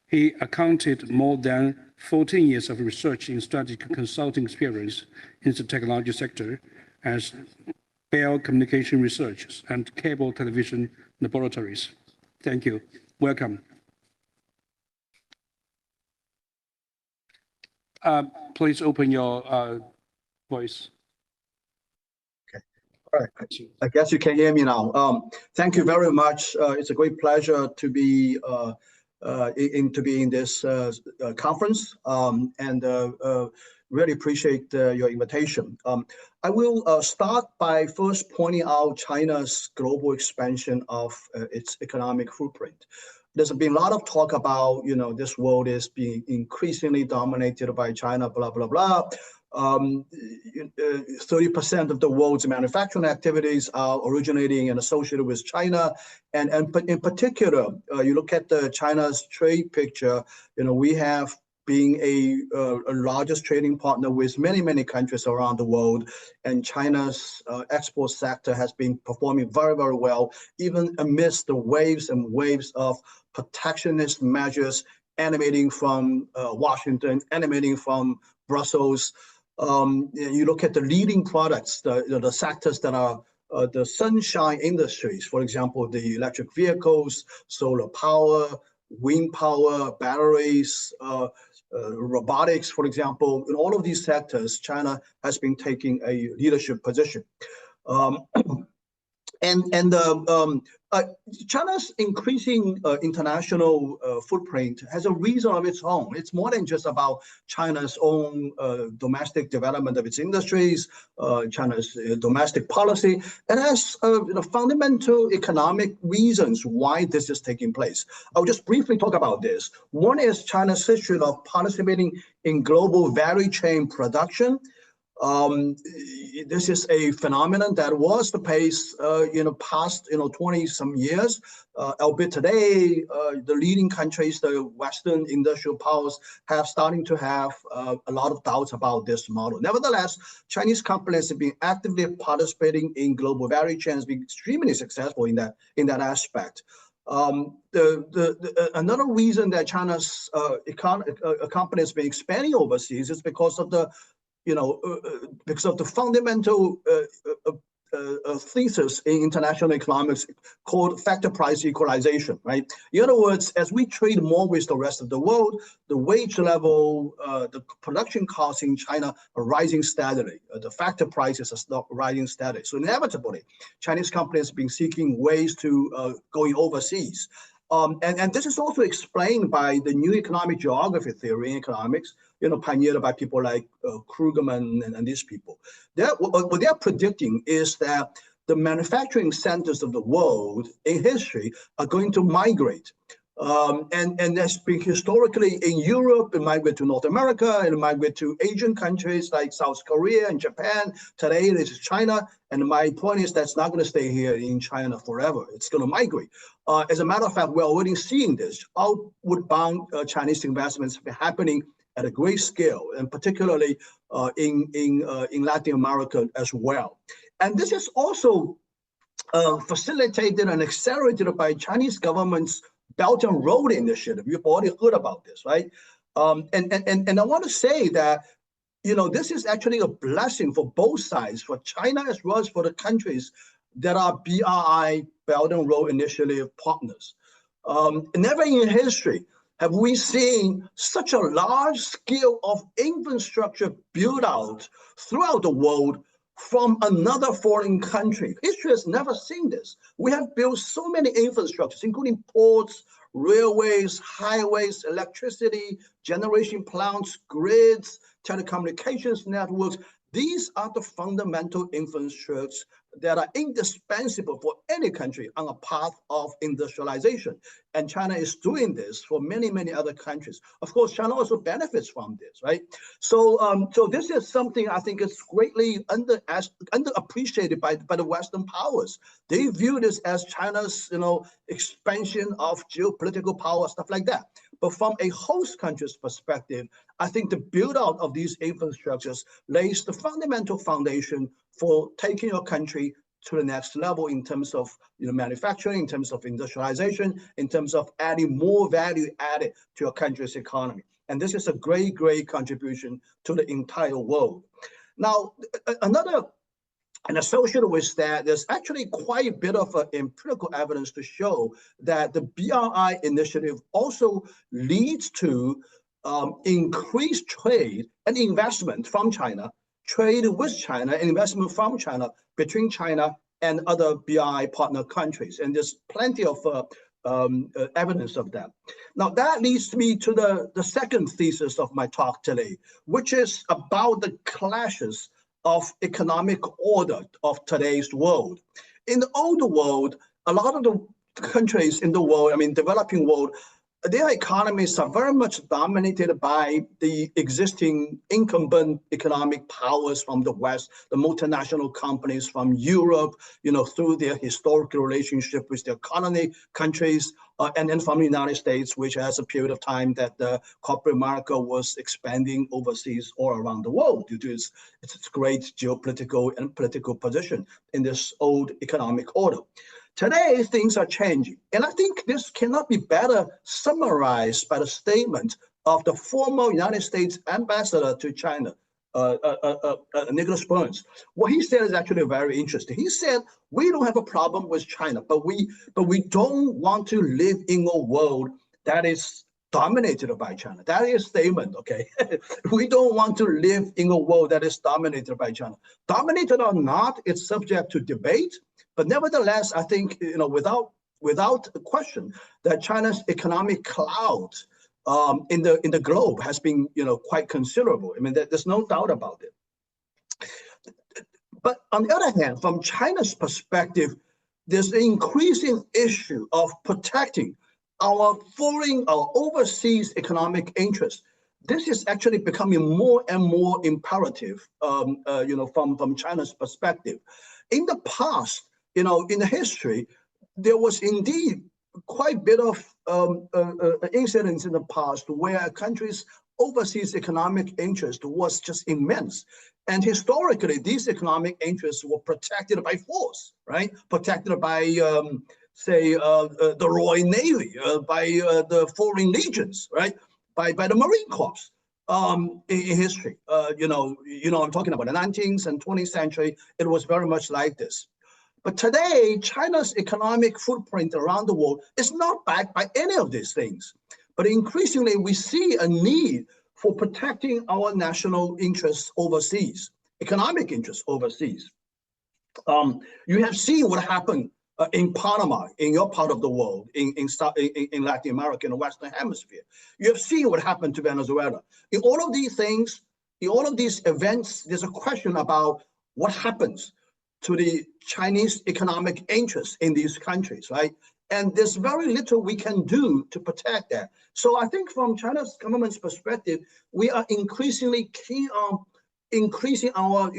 He accounted more than 14 years of research in strategic consulting experience in the technology sector as Bell Communication Research and Cable Television Laboratories. Thank you. Welcome. Please open your voice. Okay. All right. I guess you can hear me now. Thank you very much. It's a great pleasure to be in this conference, and really appreciate your invitation. I will start by first pointing out China's global expansion of its economic footprint. There's been a lot of talk about, this world is being increasingly dominated by China, blah, blah, blah. 30% of the world's manufacturing activities are originating and associated with China. And in particular, you look at China's trade picture, we have being a largest trading partner with many, many countries around the world. And China's export sector has been performing very, very well, even amidst the waves and waves of protectionist measures emanating from Washington, emanating from Brussels. You look at the leading products, the sectors that are the sunshine industries, for example, the electric vehicles, solar power, wind power, batteries, robotics, for example. In all of these sectors, China has been taking a leadership position. China's increasing international footprint has a reason of its own. It's more than just about China's own domestic development of its industries, China's domestic policy. It has fundamental economic reasons why this is taking place. I'll just briefly talk about this. One is China's history of participating in global value chain production. This is a phenomenon that was the pace, past, 20 some years, albeit today, the leading countries, the Western industrial powers have starting to have a lot of doubts about this model. Nevertheless, Chinese companies have been actively participating in global value chains, being extremely successful in that aspect. Another reason that China's companies have been expanding overseas is because of the fundamental thesis in international economics called factor price equalization, right? In other words, as we trade more with the rest of the world, the wage level, the production costs in China are rising steadily. The factor prices are not rising steadily. So inevitably, Chinese companies have been seeking ways to going overseas. And this is also explained by the new economic geography theory in economics, pioneered by people like Krugman and these people. What they're predicting is that the manufacturing centers of the world in history are going to migrate. And that's been historically in Europe, it migrate to North America, and it migrate to Asian countries like South Korea and Japan. Today, this is China. And my point is that's not going to stay here in China forever. It's going to migrate. As a matter of fact, we're already seeing this. Outward bound Chinese investments have been happening at a great scale, and particularly in Latin America as well. And this is also facilitated and accelerated by Chinese government's Belt and Road Initiative. You've already heard about this, right? And I want to say that, this is actually a blessing for both sides, for China as well as for the countries that are BRI, Belt and Road Initiative partners. Never in history have we seen such a large scale of infrastructure built out throughout the world from another foreign country. History has never seen this. We have built so many infrastructures, including ports, railways, highways, electricity, generation plants, grids, telecommunications networks. These are the fundamental infrastructures that are indispensable for any country on a path of industrialization. And China is doing this for many, many other countries. Of course, China also benefits from this, right? So this is something I think is greatly underappreciated by the Western powers. They view this as China's, expansion of geopolitical power, stuff like that. But from a host country's perspective, I think the build out of these infrastructures lays the fundamental foundation for taking your country to the next level in terms of manufacturing, in terms of industrialization, in terms of adding more value added to your country's economy. And this is a great, great contribution to the entire world. Now, and associated with that, there's actually quite a bit of empirical evidence to show that the BRI initiative also leads to increased trade and investment from China, trade with China and investment from China between China and other BRI partner countries. And there's plenty of evidence of that. Now, that leads me to the second thesis of my talk today, which is about the clashes of economic order of today's world. In the older world, a lot of the countries in the world, developing world, their economies are very much dominated by the existing incumbent economic powers from the West, the multinational companies from Europe, through their historical relationship with their colony countries, and then from the United States, which has a period of time that the corporate America was expanding overseas all around the world due to its great geopolitical and political position in this old economic order. Today, things are changing. And I think this cannot be better summarized by the statement of the former United States ambassador to China, Nicholas Burns. What he said is actually very interesting. He said, we don't have a problem with China, but we don't want to live in a world that is dominated by China. That is a statement, okay? We don't want to live in a world that is dominated by China. Dominated or not, it's subject to debate. But nevertheless, I think, without question, that China's economic clout in the globe has been, quite considerable. I mean, there's no doubt about it. But on the other hand, from China's perspective, there's an increasing issue of protecting our overseas economic interests. This is actually becoming more and more imperative, from China's perspective. In the past, in the history, there was indeed quite a bit of incidents in the past where a country's overseas economic interest was just immense. And historically, these economic interests were protected by force, right? Protected by, say, the Royal Navy, by the foreign legions, right? By the Marine Corps. In history, I'm talking about the 19th and 20th century, it was very much like this. But today, China's economic footprint around the world is not backed by any of these things. But increasingly, we see a need for protecting our national interests overseas, economic interests overseas. You have seen what happened in Panama, in your part of the world, in Latin America, in the Western Hemisphere. You have seen what happened to Venezuela. In all of these things, in all of these events, there's a question about what happens to the Chinese economic interests in these countries, right? And there's very little we can do to protect that. So I think from China's government's perspective, we are increasingly keen on increasing our,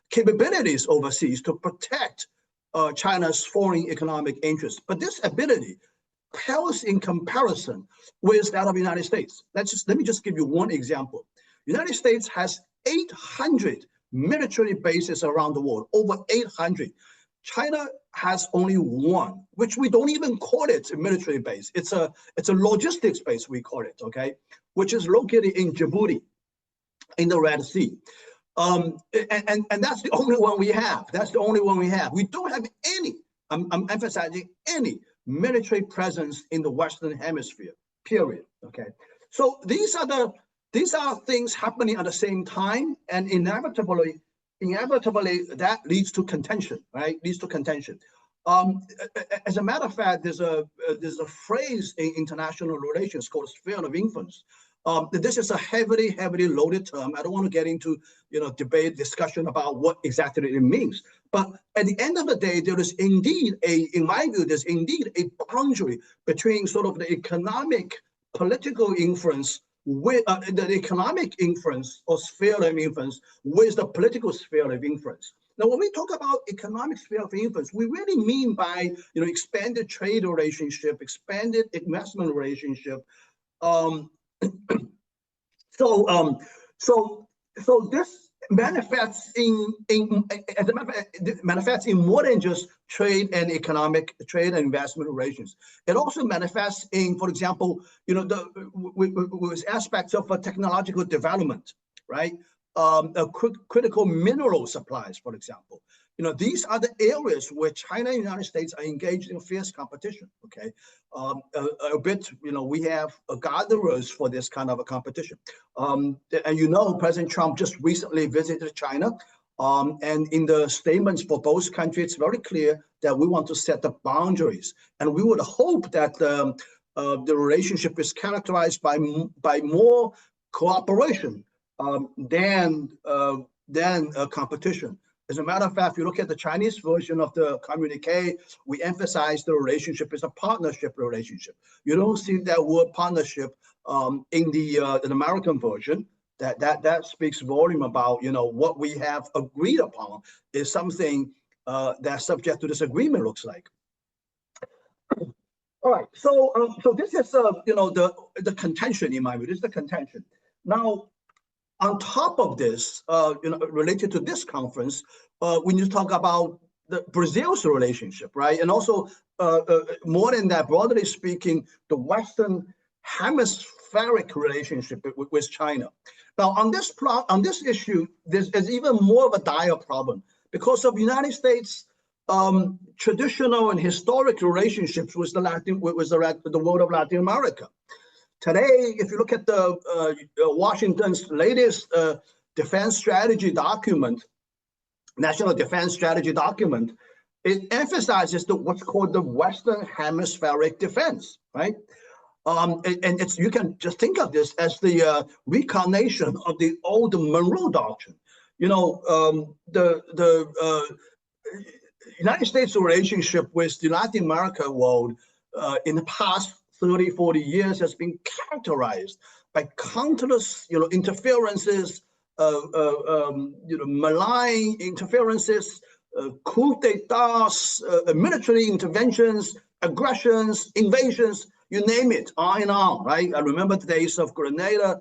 capabilities overseas to protect China's foreign economic interests. But this ability pales in comparison with that of the United States. Let me just give you one example. The United States has 800 military bases around the world, over 800. China has only one, which we don't even call it a military base. It's a logistics base, we call it, okay, which is located in Djibouti, in the Red Sea. And that's the only one we have. That's the only one we have. We don't have any, I'm emphasizing, any military presence in the Western Hemisphere, period, okay? So these are things happening at the same time, and inevitably that leads to contention, right? Leads to contention. As a matter of fact, there's a phrase in international relations called sphere of influence. This is a heavily loaded term. I don't want to get into debate, discussion about what exactly it means. But at the end of the day, there is indeed in my view, there's indeed a boundary between sort of the economic, political influence with the economic influence or sphere of influence with the political sphere of influence. Now, when we talk about economic sphere of influence, we really mean by expanded trade relationship, expanded investment relationship. So this manifests manifests in more than just trade and investment relations. It also manifests in, for example, with aspects of technological development, right? Critical mineral supplies, for example. These are the areas where China and the United States are engaged in fierce competition, okay? We have guardrails for this kind of a competition. And President Trump just recently visited China. And in the statements for both countries, it's very clear that we want to set the boundaries. And we would hope that the relationship is characterized by more cooperation than competition. As a matter of fact, if you look at the Chinese version of the communique, we emphasize the relationship is a partnership relationship. You don't see that word partnership in the American version. That speaks volume about what we have agreed upon is something that's subject to disagreement, looks like. All right, so this is the contention in my view. This is the contention. Now, on top of this, related to this conference, we need to talk about Brazil's relationship, right? And also, more than that, broadly speaking, the Western hemispheric relationship with China. Now, on this issue, there's even more of a dire problem because of the United States' traditional and historic relationships with the world of Latin America. Today, if you look at the Washington's latest defense strategy document, National Defense Strategy document, it emphasizes what's called the Western Hemispheric Defense, right? And it's, you can just think of this as the reincarnation of the old Monroe Doctrine. You know, the United States relationship with the Latin America world in the past 30, 40 years has been characterized by countless, you know, interferences, malign interferences, coup d'etats, military interventions, aggressions, invasions, you name it, on and on, right? I remember the days of Grenada,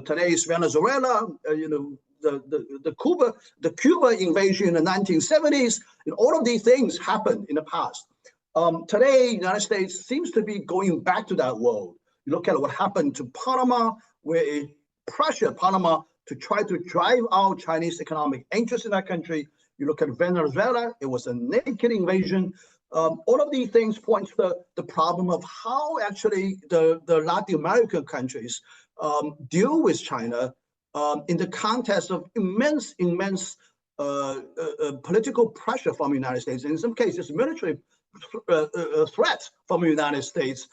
today's Venezuela, the Cuba invasion in the 1970s, and all of these things happened in the past. Today, the United States seems to be going back to that world. You look at what happened to Panama, where it pressured Panama to try to drive out Chinese economic interests in that country. You look at Venezuela, it was a naked invasion. All of these things point to the problem of how actually the Latin American countries deal with China in the context of immense political pressure from the United States, and in some cases military threat from the United States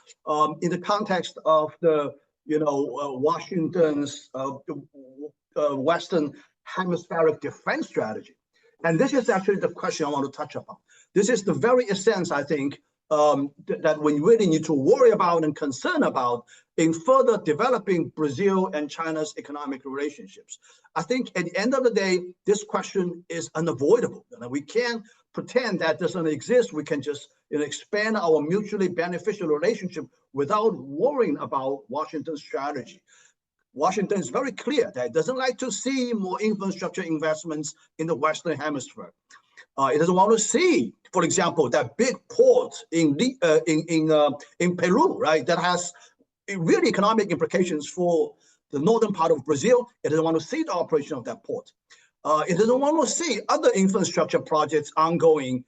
in the context of the Washington's Western Hemispheric Defense Strategy. And this is actually the question I want to touch upon. This is the very essence, I think, that we really need to worry about and concern about in further developing Brazil and China's economic relationships. I think at the end of the day, this question is unavoidable. We can't pretend that doesn't exist. We can just expand our mutually beneficial relationship without worrying about Washington's strategy. Washington is very clear that it doesn't like to see more infrastructure investments in the Western Hemisphere. It doesn't want to see, for example, that big port in Peru, right? That has really economic implications for the northern part of Brazil. It doesn't want to see the operation of that port. It doesn't want to see other infrastructure projects ongoing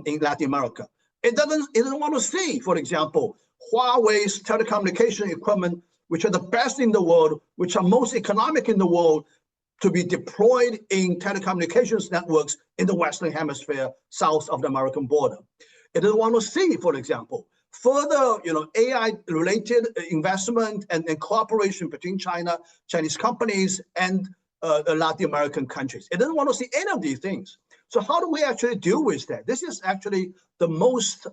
in Latin America. It doesn't want to see, for example, Huawei's telecommunication equipment, which are the best in the world, which are most economic in the world, to be deployed in telecommunications networks in the Western Hemisphere, south of the American border. It doesn't want to see, for example, further AI-related investment and cooperation between China, Chinese companies, and Latin American countries. It doesn't want to see any of these things. So how do we actually deal with that? This is actually the most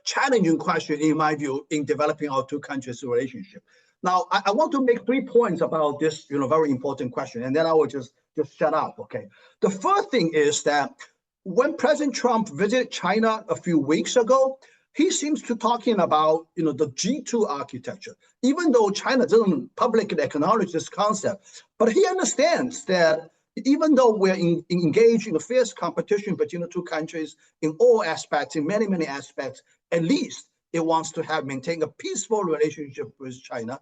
challenging question, in my view, in developing our two countries' relationship. Now, I want to make 3 points about this, very important question, and then I will just shut up, okay? The first thing is that when President Trump visited China a few weeks ago, he seems to talking about, the G2 architecture, even though China doesn't publicly acknowledge this concept, but he understands that even though we're engaged in a fierce competition between the two countries in all aspects, in many, many aspects, at least it wants to maintain a peaceful relationship with China.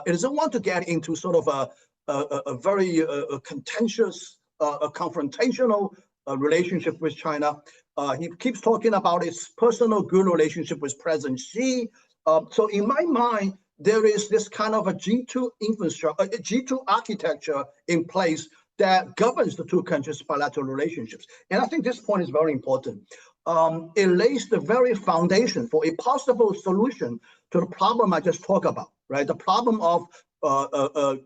It doesn't want to get into sort of a very contentious, confrontational relationship with China. He keeps talking about his personal good relationship with President Xi. So in my mind, there is this kind of a G2 infrastructure, a G2 architecture in place that governs the two countries' bilateral relationships. And I think this point is very important. It lays the very foundation for a possible solution to the problem I just talked about, right? The problem of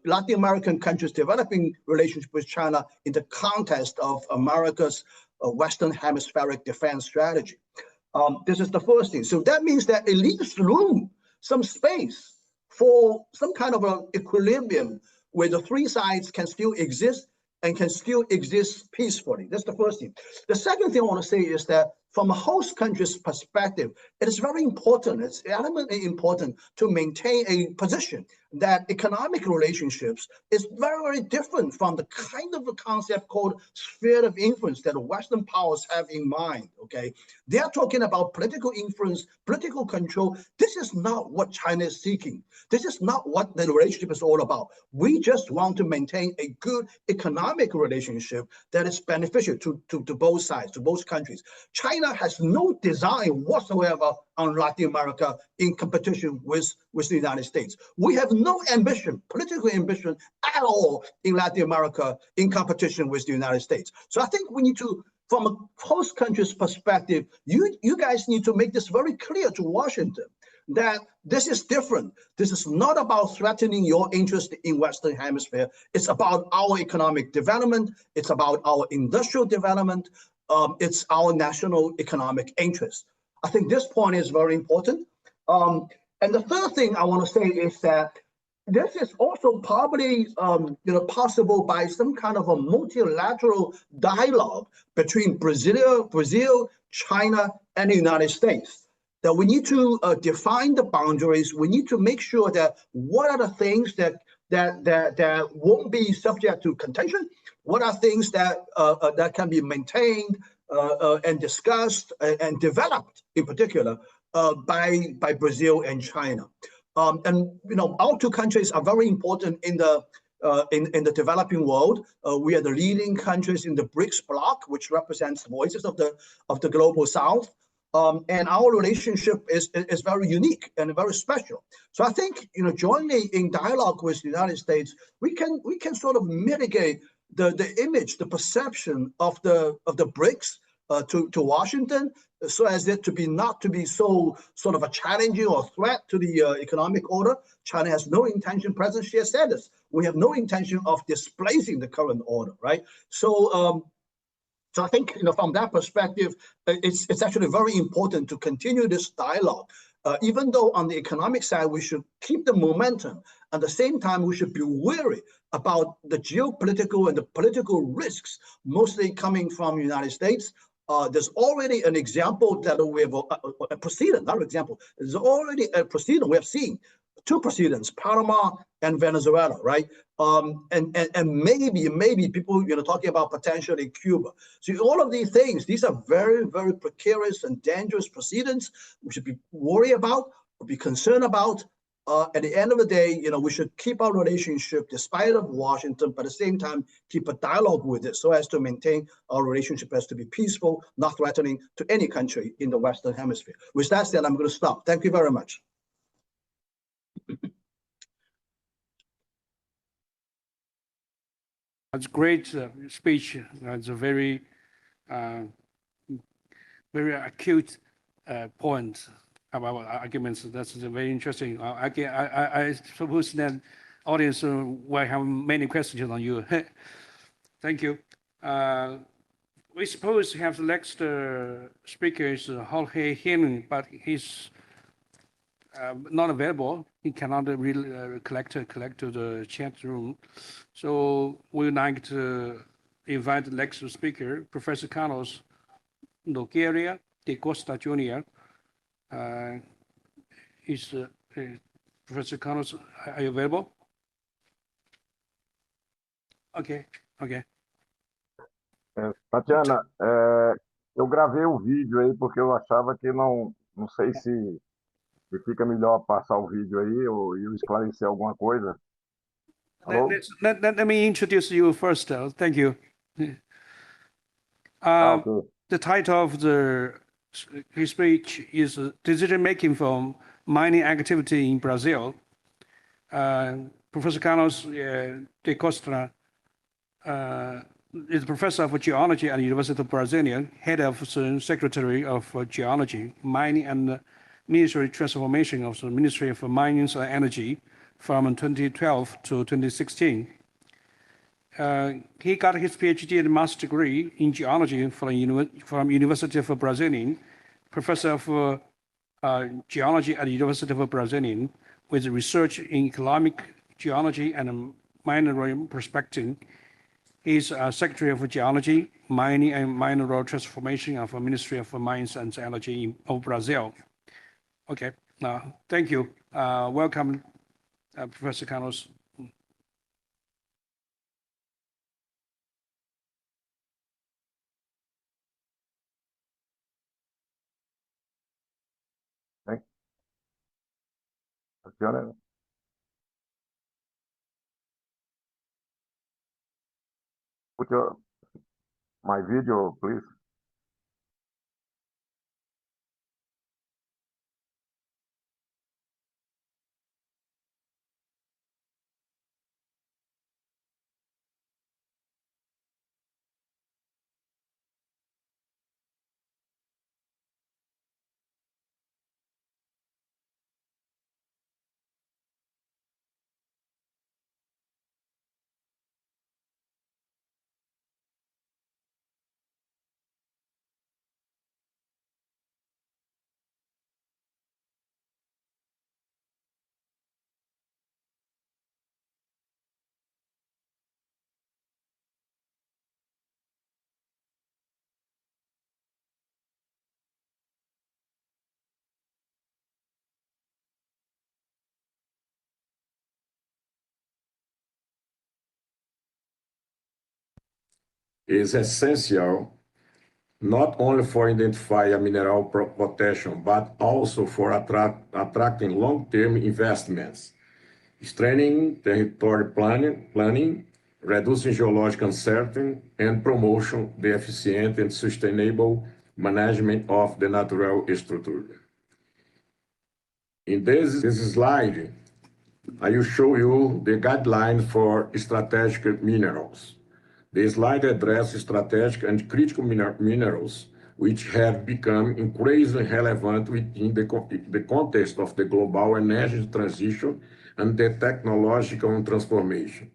Latin American countries developing relationship with China in the context of America's Western Hemispheric Defense Strategy. This is the first thing. So that means that it leaves room, some space for some kind of an equilibrium where the three sides can still exist and can still exist peacefully. That's the first thing. The second thing I want to say is that from a host country's perspective, it is very important, it's elementary important to maintain a position that economic relationships is very, very different from the kind of a concept called sphere of influence that Western powers have in mind, okay? They're talking about political influence, political control. This is not what China is seeking. This is not what the relationship is all about. We just want to maintain a good economic relationship that is beneficial to both sides, to both countries. China has no design whatsoever on Latin America in competition with with the United States. We have no ambition, political ambition at all in Latin America in competition with the United States. So I think we need to, from a host country's perspective, you guys need to make this very clear to Washington that this is different. This is not about threatening your interest in Western Hemisphere. It's about our economic development. It's about our industrial development. It's our national economic interest. I think this point is very important. And the third thing I want to say is that this is also probably possible by some kind of a multilateral dialogue between Brazil, China, and the United States. That we need to define the boundaries. We need to make sure that what are the things that won't be subject to contention. What are things that can be maintained and discussed and developed, in particular, by Brazil and China. And our two countries are very important in the developing world. We are the leading countries in the BRICS bloc, which represents the voices of the global South. And our relationship is very unique and very special. So I think joining in dialogue with the United States, we can sort of mitigate the image, the perception of the BRICS to Washington, so as it not to be so sort of a challenging or threat to the economic order. China has no intention, President Xi has said this, we have no intention of displacing the current order, right? So I think from that perspective, it's actually very important to continue this dialogue. Even though on the economic side, we should keep the momentum. At the same time, we should be wary about the geopolitical and the political risks, mostly coming from the United States. There's already an example that we have a precedent, not an example. There's already a precedent. We have seen two precedents, Panama and Venezuela, right? And maybe people talking about potentially Cuba. So all of these things, these are very, very precarious and dangerous precedents. We should be worried about, be concerned about. At the end of the day, we should keep our relationship despite of Washington, but at the same time, keep a dialogue with it so as to maintain our relationship as to be peaceful, not threatening to any country in the Western Hemisphere. With that said, I'm going to stop. Thank you very much. It's a great speech. It's a very, very acute point about arguments. That's very interesting. I suppose that audience will have many questions on you. Thank you. We suppose to have the next speaker is Jorge Hin, but he's not available. He cannot really collect to the chat room. So we'd like to invite the next speaker, Professor Carlos Nogueira de Costa Jr. Professor Carlos, are you available? Ok. Tatiana, eu gravei o vídeo aí porque eu achava que não sei se fica melhor passar o vídeo aí ou eu esclarecer alguma coisa. Let me introduce you first. Thank you. Okay. The title of his speech is Decision Making for Mining Activity in Brazil. Professor Carlos de Costa is professor of geology at the University of Brasilia, head of the Secretary of Geology, Mining and Ministry Transformation of the Ministry of Mines and Energy from 2012 to 2016. He got his PhD and master's degree in geology from University of Brasilia, professor of geology at the University of Brasilia, with research in economic geology and mineral prospecting. He's Secretary of Geology, Mining and Mineral Transformation of the Ministry of Mines and Energy of Brazil. Okay, thank you. Welcome, Professor Carlos. Put my video, please. is essential not only for identifying a mineral potential, but also for attracting long-term investments, strengthening territory planning, reducing geological uncertainty, and promotion the efficient and sustainable management of the natural structure. In this slide, I will show you the guidelines for strategic minerals. The slide addresses strategic and critical minerals, which have become increasingly relevant within the context of the global energy transition and the technological transformation.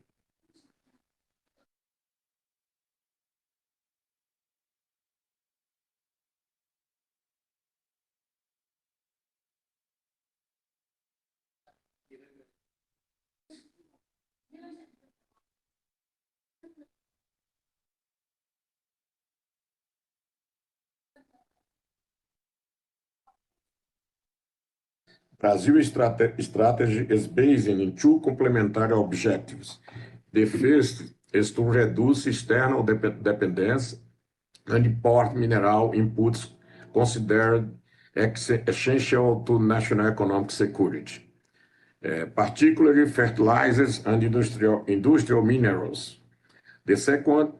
Brazil's strategy is based in two complementary objectives. The first is to reduce external dependence and import mineral inputs considered essential to national economic security, particularly fertilizers and industrial minerals. The second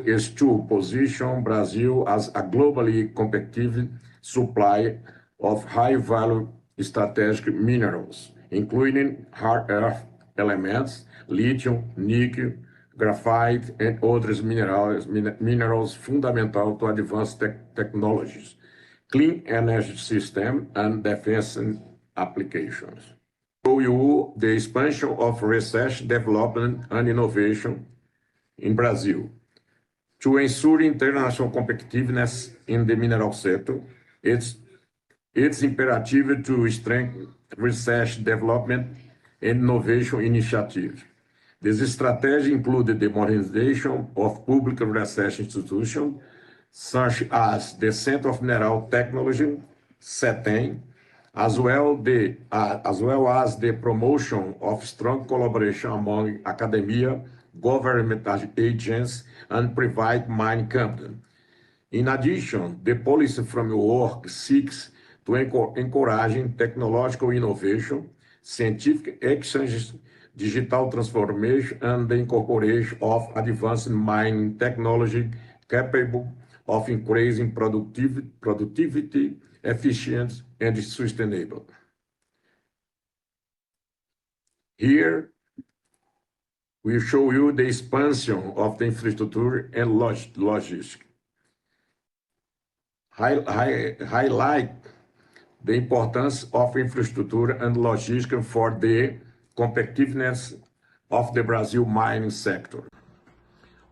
is to position Brazil as a globally competitive supplier of high-value strategic minerals, including hard earth elements, lithium, nickel, graphite, and other minerals fundamental to advanced technologies, clean energy system, and defense applications. Show you the expansion of research, development, and innovation in Brazil. To ensure international competitiveness in the mineral sector, it's imperative to strengthen research, development, and innovation initiatives. This strategy included the modernization of public research institutions, such as the Center of Mineral Technology, CETEM, as well as the promotion of strong collaboration among academia, government agencies, and private mining companies. In addition, the policy framework seeks to encourage technological innovation, scientific exchange, digital transformation, and the incorporation of advanced mining technology capable of increasing productivity, efficient, and sustainable. Here, we show you the expansion of the infrastructure and logistics. Highlight the importance of infrastructure and logistics for the competitiveness of the Brazil mining sector.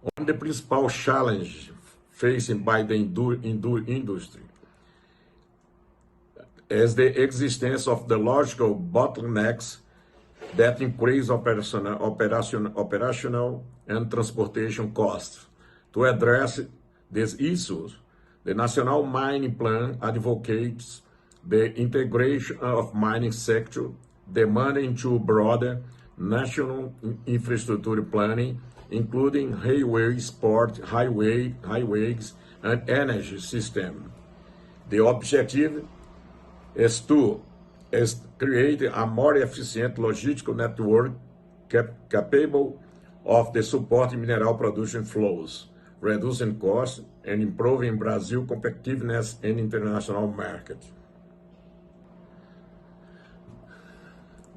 One of the principal challenges faced by the industry is the existence of the logical bottlenecks that increase operational and transportation costs. To address these issues, the National Mining Plan advocates the integration of mining sector, demanding to broader national infrastructure planning, including railways, port, highways, and energy system. The objective is to create a more efficient logistical network capable of the supporting mineral production flows, reducing costs, and improving Brazil's competitiveness in international market.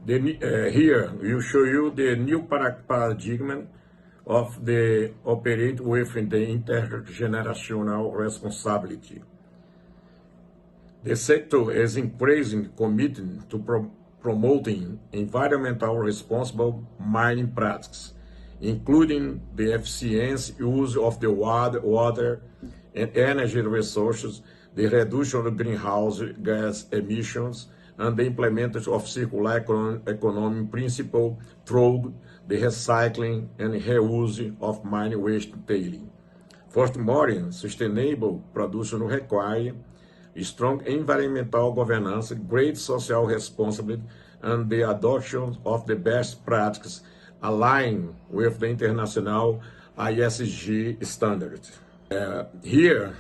Here, we show you the new paradigm of the operate within the intergenerational responsibility. The sector is increasingly committed to promoting environmental responsible mining practices, including the efficient use of the water and energy resources, the reduction of greenhouse gas emissions, and the implementation of circular economy principle through the recycling and reuse of mining waste daily. Furthermore, sustainable production requires strong environmental governance, great social responsibility, and the adoption of the best practices aligned with the international ISG standards. Here,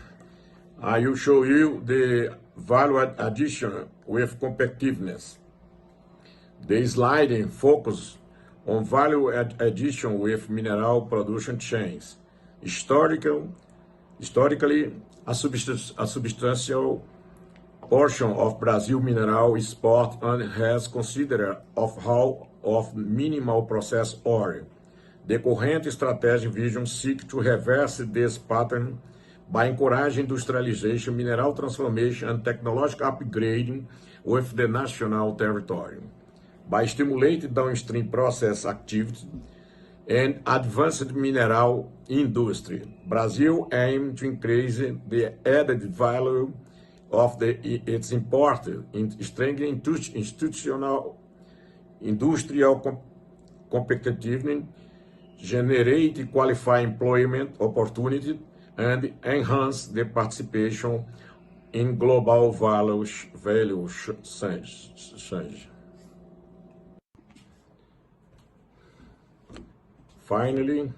I will show you the value addition with competitiveness. The slide focus on value addition with mineral production chains. Historically, a substantial portion of Brazil mineral export has considered of minimal processed oil. The current strategic vision seeks to reverse this pattern by encouraging industrialization, mineral transformation, and technological upgrading with the national territory. By stimulating downstream process activity and advanced mineral industry, Brazil aims to increase the added value of its import in strengthening industrial competitiveness, generate qualified employment opportunity, and enhance the participation in global value change. Finally,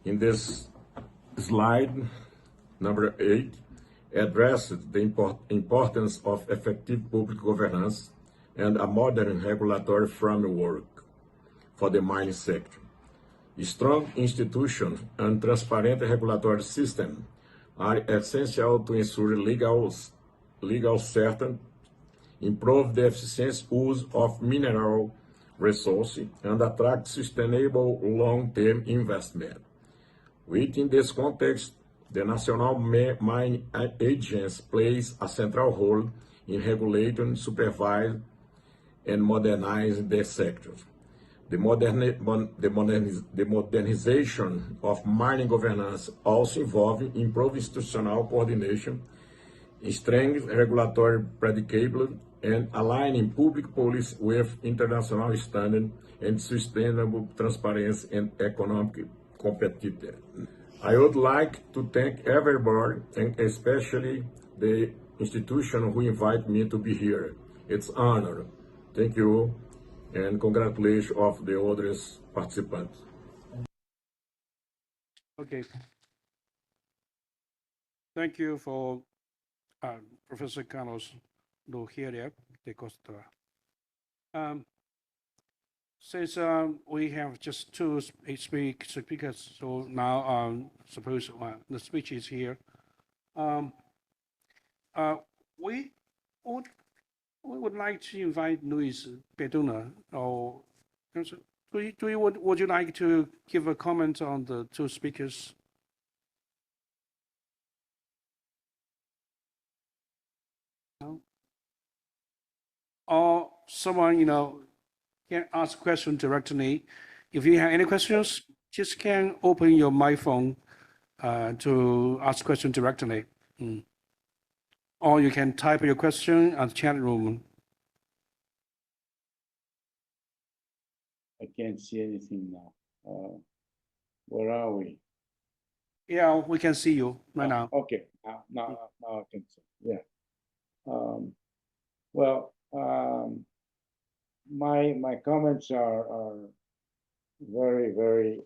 in this slide, number 8, addresses the importance of effective public governance and a modern regulatory framework for the mining sector. Strong institutions and transparent regulatory systems are essential to ensure legal certainty, improve the efficient use of mineral resources, and attract sustainable long-term investment. Within this context, the National Mining Agency plays a central role in regulating, supervising, and modernizing the sector. The modernization of mining governance also involves improved institutional coordination, strengthening regulatory predictability, and aligning public policy with international standards and sustainable transparency and economic competitiveness. I would like to thank everybody, and especially the institution who invited me to be here. It's an honor. Thank you, and congratulations of the others participants. Okay. Thank you for Professor Carlos Nogueira de Costa. Since we have just two speakers, so now suppose the speech is here. We would like to invite Luis Beduna, or would you like to give a comment on the two speakers? No? Or someone, can ask question directly. If you have any questions, just can open your microphone to ask question directly. Or you can type your question at the chat room. I can't see anything now. Where are we? Yeah, we can see you right now. Okay, now I can see. Yeah. My comments are very, very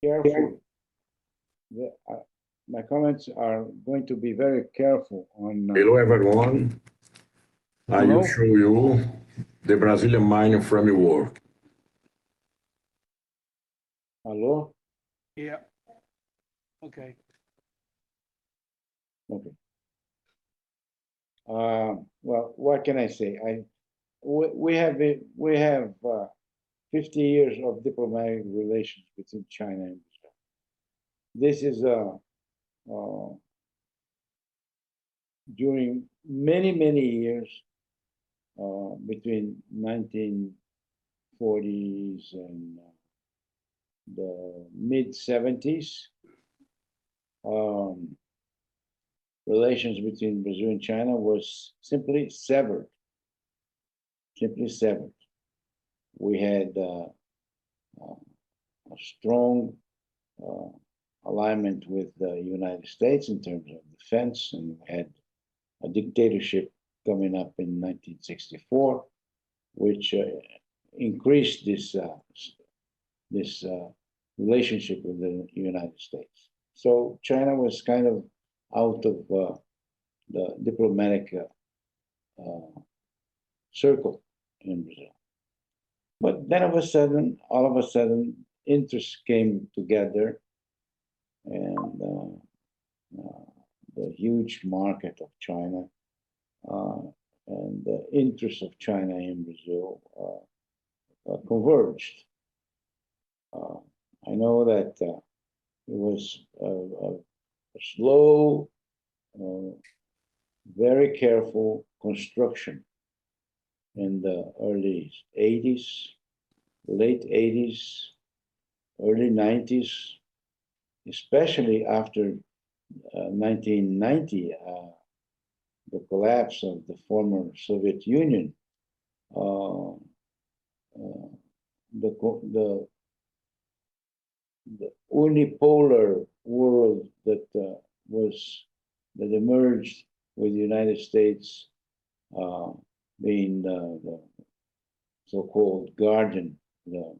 careful. My comments are going to be very careful on. Hello, everyone. I will show you the Brazilian mining framework. Hello? Yeah. Okay. Okay. Well, what can I say? We have 50 years of diplomatic relations between China and Brazil. This is during many years, between 1940s and the mid-70s, relations between Brazil and China was simply severed. We had a strong alignment with the United States in terms of defense, and we had a dictatorship coming up in 1964, which increased this relationship with the United States. So China was kind of out of the diplomatic circle in Brazil. But then all of a sudden, interests came together, and the huge market of China and the interests of China in Brazil converged. I know that it was a slow, very careful construction in the early 80s, late 80s, early 90s, especially after 1990, the collapse of the former Soviet Union. The unipolar world that emerged with the United States being the so-called guardian, the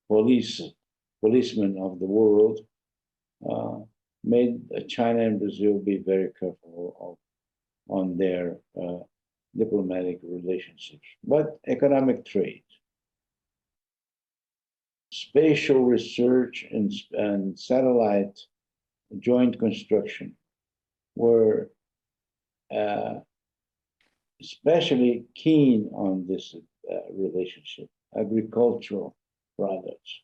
policeman of the world, made China and Brazil be very careful on their diplomatic relationships. But economic trade, spatial research, and satellite joint construction were especially keen on this relationship. Agricultural products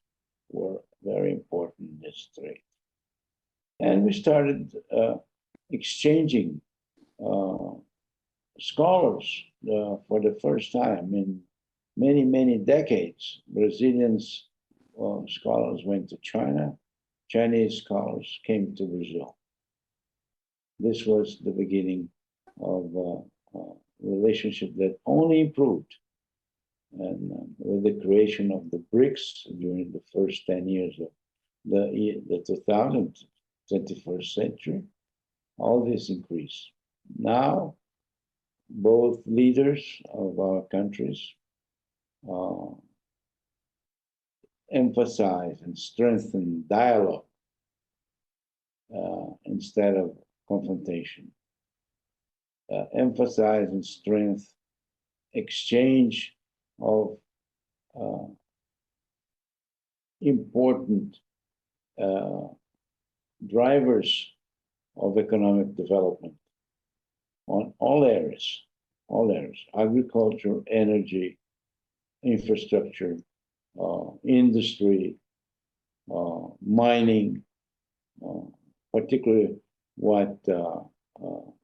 were very important in this trade. And we started exchanging scholars for the first time in many, many decades. Brazilians scholars went to China. Chinese scholars came to Brazil. This was the beginning of a relationship that only improved. And with the creation of the BRICS during the first 10 years of the 21st century, all this increased. Now, both leaders of our countries emphasize and strengthen dialogue instead of confrontation. Emphasize and strengthen exchange of important drivers of economic development on all areas, agriculture, energy, infrastructure, industry, mining, particularly what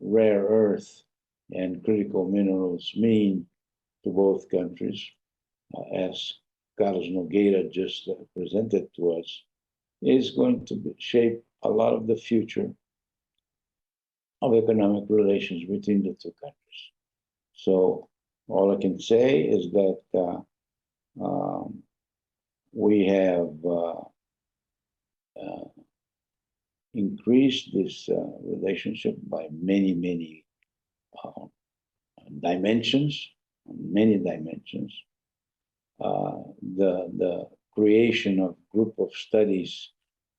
rare earth and critical minerals mean to both countries, as Carlos Nogueira just presented to us, is going to shape a lot of the future of economic relations between the two countries. So all I can say is that we have increased this relationship by many dimensions, The creation of group of studies,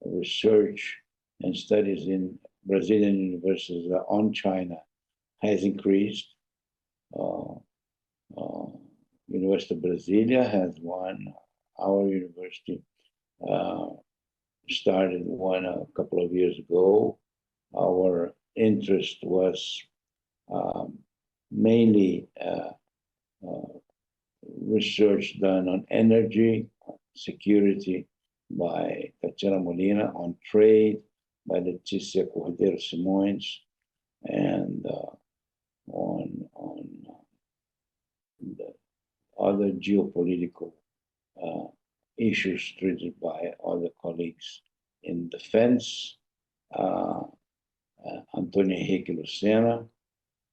research, and studies in Brazilian universities on China has increased. University of Brasilia has one. Our university started one a couple of years ago. Our interest was mainly research done on energy, security by Tatiana Molina, on trade by Letícia Cordeiro Simões, and on the other geopolitical issues treated by other colleagues in defense, Antonio Henrique Lucena,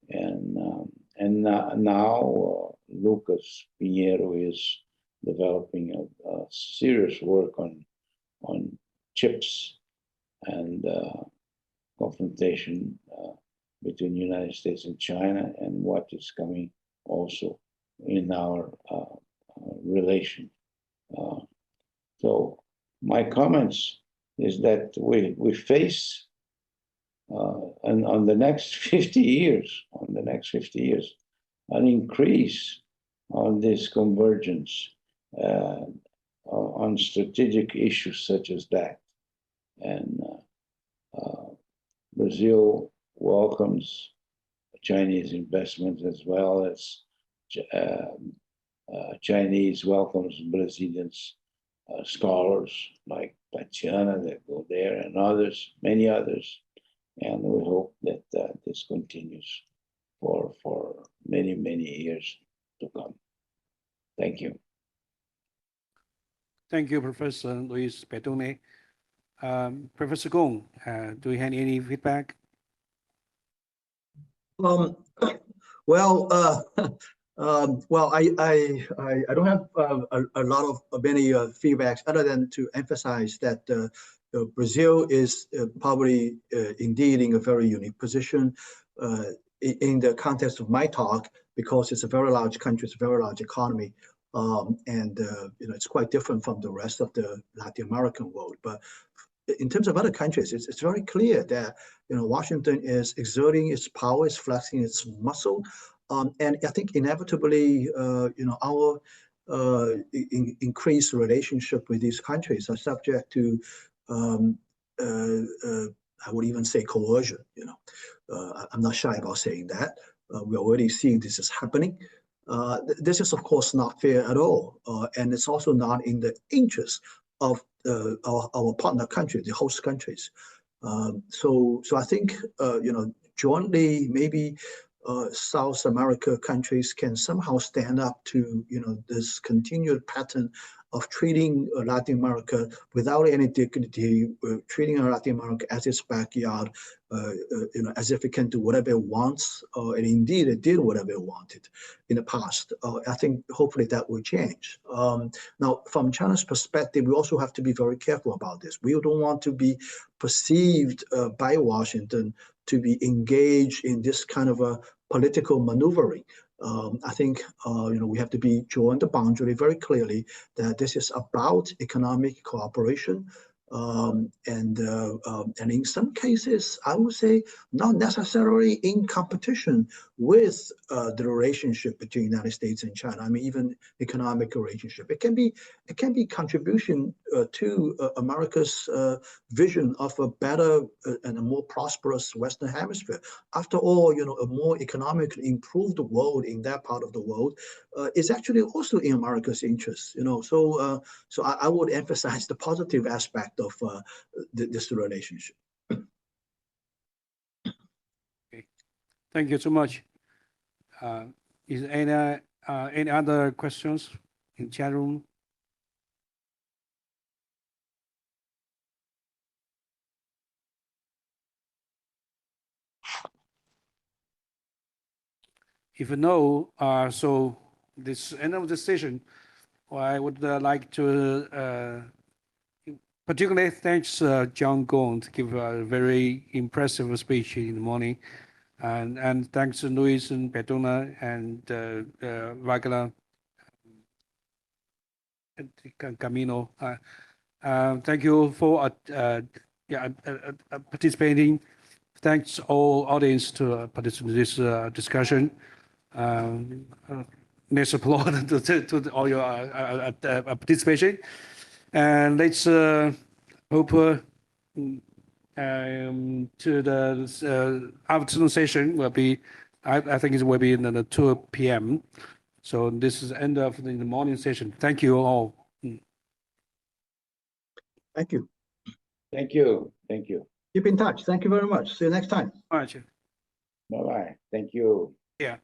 and now Lucas Pinheiro is developing a serious work on chips and confrontation between the United States and China, and what is coming also in our relation. So my comments is that we face on the next 50 years, an increase on this convergence on strategic issues such as that. And Brazil welcomes Chinese investments as well as Chinese welcomes Brazilians, scholars like Tatiana that go there and others, many others. And we hope that this continues for many, many years to come. Thank you. Thank you, Professor Luis Petone. Professor Gong, do you have any feedback? Well, I don't have a lot of many feedbacks other than to emphasize that Brazil is probably indeed in a very unique position in the context of my talk, because it's a very large country, it's a very large economy, and it's quite different from the rest of the Latin American world. But in terms of other countries, it's very clear that Washington is exerting its power, is flexing its muscle, and I think inevitably, our increased relationship with these countries are subject to, I would even say, coercion. I'm not shy about saying that. We're already seeing this is happening. This is, of course, not fair at all, and it's also not in the interest of our partner countries, the host countries. So I think jointly, maybe South America countries can somehow stand up to this continued pattern of treating Latin America without any dignity, treating Latin America as its backyard, as if it can do whatever it wants, and indeed it did whatever it wanted in the past. I think hopefully that will change. Now, from China's perspective, we also have to be very careful about this. We don't want to be perceived by Washington to be engaged in this kind of a political maneuvering. I think we have to be drawing the boundary very clearly that this is about economic cooperation, and in some cases, I would say not necessarily in competition with the relationship between the United States and China. I mean, even economic relationship. It can be contribution to America's vision of a better and a more prosperous Western Hemisphere. After all, a more economically improved world in that part of the world is actually also in America's interest. So I would emphasize the positive aspect of this relationship. Okay. Thank you so much. Is any other questions in chat room? If no, so this end of the session, I would like to particularly thanks John Gong to give a very impressive speech in the morning, and thanks to Luis and Petone and Wagner and Camino. Thank you for participating. Thanks all audience to participate in this discussion. Let's applaud to all your participation, and let's hope to the afternoon session will be, I think it will be in the 2 p.m. So this is the end of the morning session. Thank you all. Thank you. Thank you. Thank you. Keep in touch. Thank you very much. See you next time. Bye. Bye-bye. Thank you. Yeah.